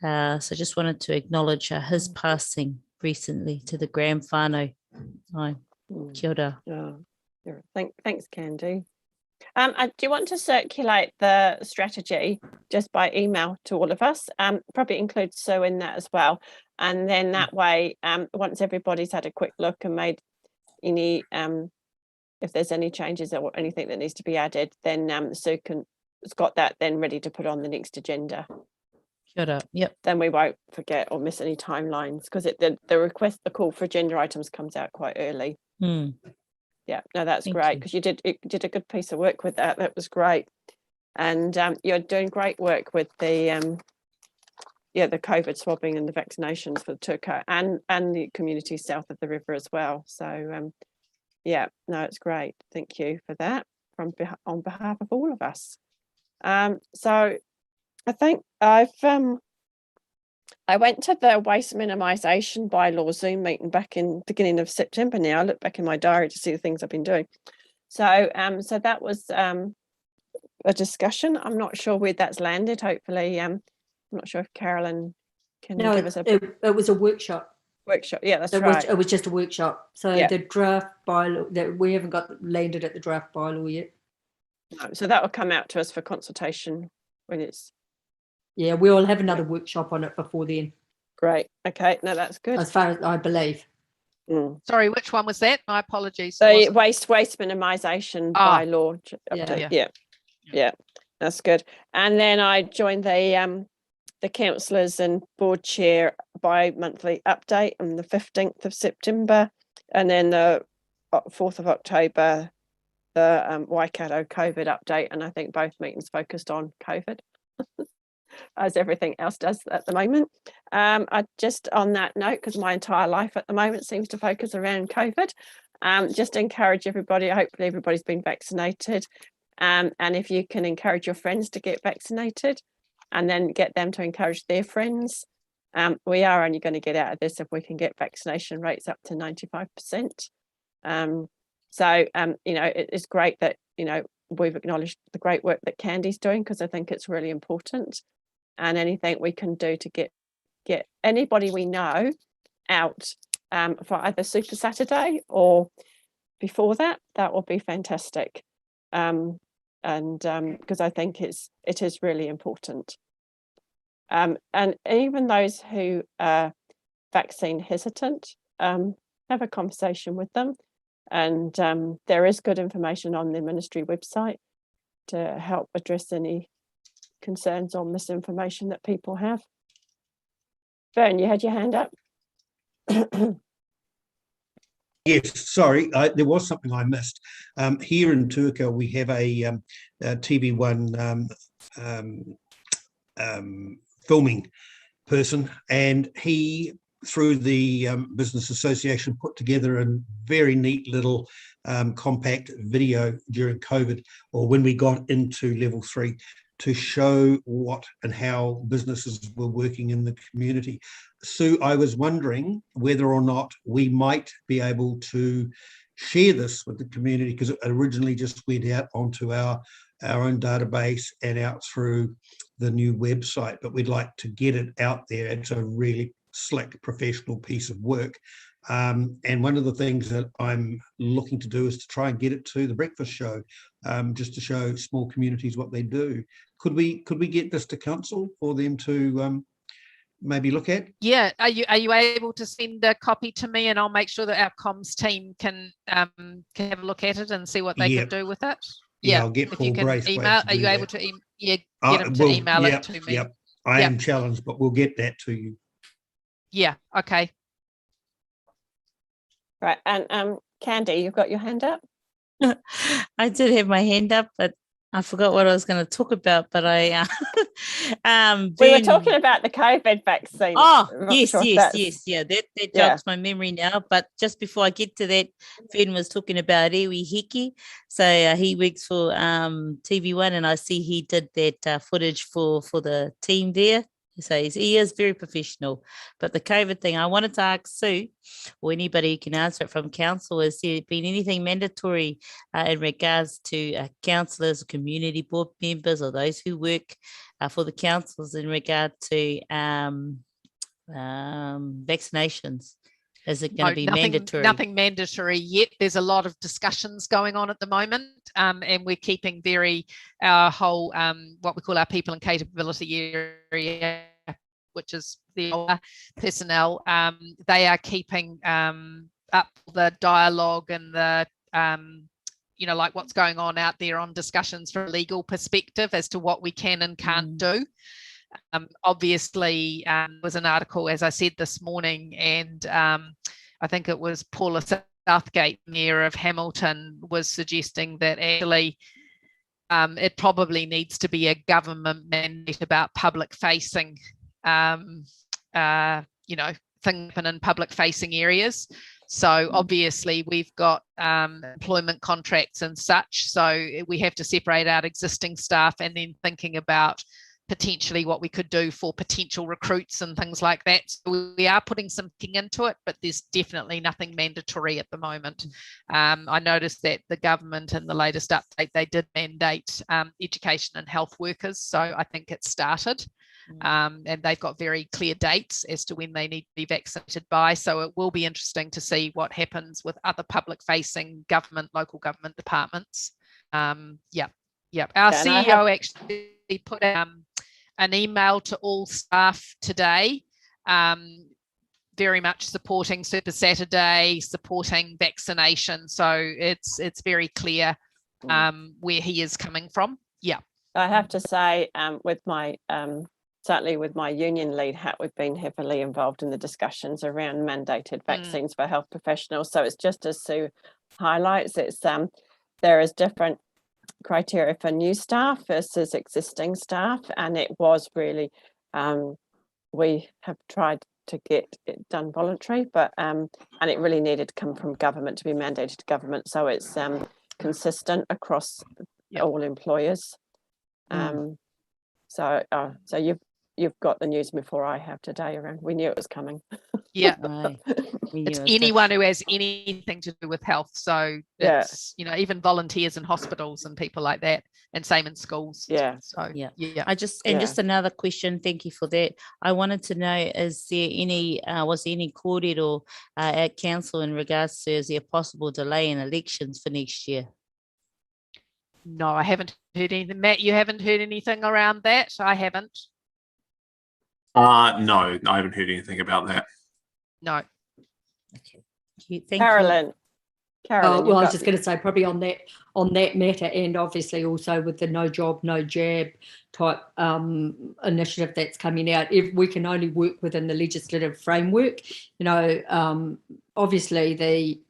Speaker 9: So just wanted to acknowledge his passing recently to the Graham whānau. Kia ora.
Speaker 1: Thanks, Candy. Do you want to circulate the strategy just by email to all of us? Probably include Sue in that as well. And then that way, once everybody's had a quick look and made any, if there's any changes or anything that needs to be added, then Sue has got that then ready to put on the next agenda.
Speaker 9: Kia ora. Yep.
Speaker 1: Then we won't forget or miss any timelines, because the call for agenda items comes out quite early. Yeah, no, that's great, because you did a good piece of work with that. That was great. And you're doing great work with the the COVID swabbing and the vaccinations for Turco and the community south of the river as well. So yeah, no, it's great. Thank you for that on behalf of all of us. So I think I went to the waste minimisation bylaw Zoom meeting back in beginning of September now. I look back in my diary to see the things I've been doing. So so that was a discussion. I'm not sure where that's landed. Hopefully, I'm not sure if Carolyn can give us
Speaker 7: it was a workshop.
Speaker 1: Workshop, yeah, that's right.
Speaker 7: It was just a workshop. So the draft bylaw, that we haven't got landed at the draft bylaw yet.
Speaker 1: No, so that will come out to us for consultation when it's.
Speaker 7: Yeah, we'll have another workshop on it before then.
Speaker 1: Great. Okay. No, that's good.
Speaker 7: As far as I believe.
Speaker 11: Sorry, which one was that? My apologies.
Speaker 1: The waste minimisation bylaw update. Yeah, that's good. And then I joined the councillors and board chair bi-monthly update on the 15th of September, and then the 4th of October, the Waikato COVID update. And I think both meetings focused on COVID. As everything else does at the moment. I just on that note, because my entire life at the moment seems to focus around COVID, just encourage everybody, hopefully everybody's been vaccinated, and if you can encourage your friends to get vaccinated and then get them to encourage their friends, we are only going to get out of this if we can get vaccination rates up to 95%. So it is great that we've acknowledged the great work that Candy's doing, because I think it's really important, and anything we can do to get anybody we know out for either Super Saturday or before that will be fantastic. Because I think it is really important. And even those who are vaccine hesitant, have a conversation with them. And there is good information on the ministry website to help address any concerns or misinformation that people have. Vern, you had your hand up.
Speaker 6: Yes, sorry, there was something I missed. Here in Turco, we have a TV1 filming person, and he, through the business association, put together a very neat little compact video during COVID, or when we got into level 3, to show what and how businesses were working in the community. Sue, I was wondering whether or not we might be able to share this with the community, because it originally just went out onto our own database and out through the new website, but we'd like to get it out there. It's a really slick, professional piece of work. And one of the things that I'm looking to do is to try and get it to the breakfast show, just to show small communities what they do. Could we get this to council for them to maybe look at?
Speaker 11: Yeah, are you able to send a copy to me, and I'll make sure that our comms team can have a look at it and see what they can do with it.
Speaker 6: Yeah, I'll get
Speaker 11: if
Speaker 6: Paul
Speaker 11: you can
Speaker 6: Braithwaite
Speaker 11: email,
Speaker 6: to
Speaker 11: are
Speaker 6: do
Speaker 11: you able
Speaker 6: that.
Speaker 11: to get him to email it to me?
Speaker 6: Yep, I am challenged, but we'll get that to you.
Speaker 11: Yeah, okay.
Speaker 1: Right, and Candy, you've got your hand up?
Speaker 9: I did have my hand up, but I forgot what I was going to talk about, but I
Speaker 1: we were talking about the COVID vaccine.
Speaker 9: Oh, yes, yeah, that
Speaker 1: Yeah.
Speaker 9: jogs my memory now. But just before I get to that, Ben was talking about Ewi Hiki. So he works for TV1, and I see he did that footage for the team there. So he is very professional. But the COVID thing, I wanted to ask Sue, or anybody who can answer it from council, has there been anything mandatory in regards to councillors, community board members, or those who work for the councils in regard to vaccinations? Is it going to be mandatory?
Speaker 11: Nothing mandatory yet. There's a lot of discussions going on at the moment, and we're keeping our whole what we call our people and capability area, which is the personnel. They are keeping up the dialogue and the like what's going on out there on discussions from a legal perspective as to what we can and can't do. Obviously, was an article, as I said this morning, and I think it was Paula Southgate, Mayor of Hamilton, was suggesting that actually it probably needs to be a government mandate about public facing, things in public facing areas. So obviously we've got employment contracts and such, so we have to separate out existing staff and then thinking about potentially what we could do for potential recruits and things like that. So we are putting something into it, but there's definitely nothing mandatory at the moment. I noticed that the government in the latest update, they did mandate education and health workers. So I think it started. And they've got very clear dates as to when they need to be vaccinated by. So it will be interesting to see what happens with other public facing government, local government departments. Our CEO actually put an email to all staff today, very much supporting Super Saturday, supporting vaccination. So it's very clear where he is coming from. Yeah.
Speaker 1: I have to say, with my certainly with my union lead hat, we've been heavily involved in the discussions around mandated vaccines for health professionals. So it's just as Sue highlights, it's there is different criteria for new staff versus existing staff, and it was really we have tried to get it done voluntary, but and it really needed to come from government to be mandated to government, so it's consistent across all employers. So you've got the news before I have today around. We knew it was coming.
Speaker 11: Yeah.
Speaker 9: Aye. We knew
Speaker 11: It's
Speaker 9: it was
Speaker 11: anyone who has anything to do with health. So
Speaker 1: Yeah.
Speaker 11: it's, even volunteers in hospitals and people like that, and same in schools.
Speaker 1: Yeah.
Speaker 11: So
Speaker 9: Yeah.
Speaker 11: yeah.
Speaker 9: Just another question. Thank you for that. I wanted to know: is there any was there any kōrero at council in regards to is there a possible delay in elections for next year?
Speaker 11: No, I haven't heard anything. Matt, you haven't heard anything around that? I haven't.
Speaker 5: No, I haven't heard anything about that.
Speaker 11: No.
Speaker 9: Okay. Thank you.
Speaker 1: Carolyn. Carolyn,
Speaker 7: Well, I was just going to say probably on that matter, and obviously also with the no job, no jab type initiative that's coming out, if we can only work within the legislative framework, obviously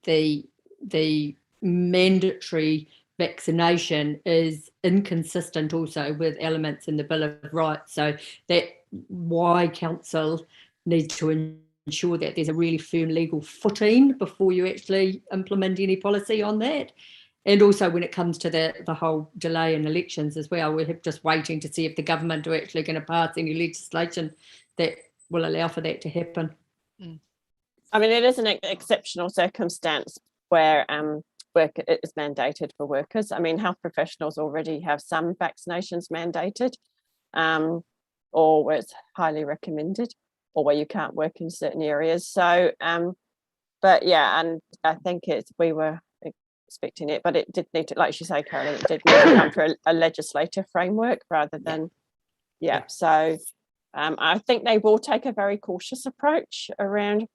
Speaker 7: the mandatory vaccination is inconsistent also with elements in the Bill of Rights. So that why council needs to ensure that there's a really firm legal footing before you actually implement any policy on that. And also when it comes to the whole delay in elections as well, we're just waiting to see if the government are actually going to pass any legislation that will allow for that to happen.
Speaker 1: I mean, it is an exceptional circumstance where work is mandated for workers. I mean, health professionals already have some vaccinations mandated, or where it's highly recommended, or where you can't work in certain areas. So, but yeah, and I think we were expecting it, but it did need to, like you say, Carolyn, it did need to come through a legislative framework rather than, So I think they will take a very cautious approach around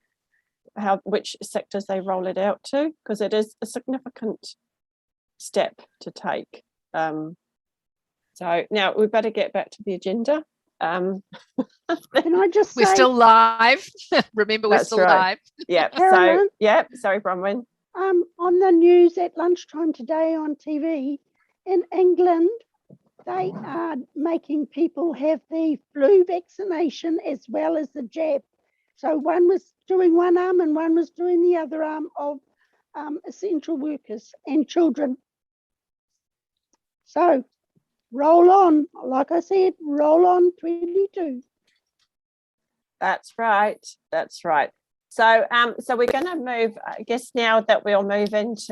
Speaker 1: which sectors they roll it out to, because it is a significant step to take. So now we better get back to the agenda.
Speaker 10: Can I just say,
Speaker 11: We're still live. Remember, we're
Speaker 1: That's
Speaker 11: still
Speaker 1: right.
Speaker 11: live.
Speaker 1: Yeah.
Speaker 10: Carolyn?
Speaker 1: Sorry, Bronwyn.
Speaker 10: on the news at lunchtime today on TV, in England, they are making people have the flu vaccination as well as the jab. So one was doing one arm and one was doing the other arm of essential workers and children. So roll on, like I said, roll on 22.
Speaker 1: That's right. So so we're going to move, I guess now that we'll move into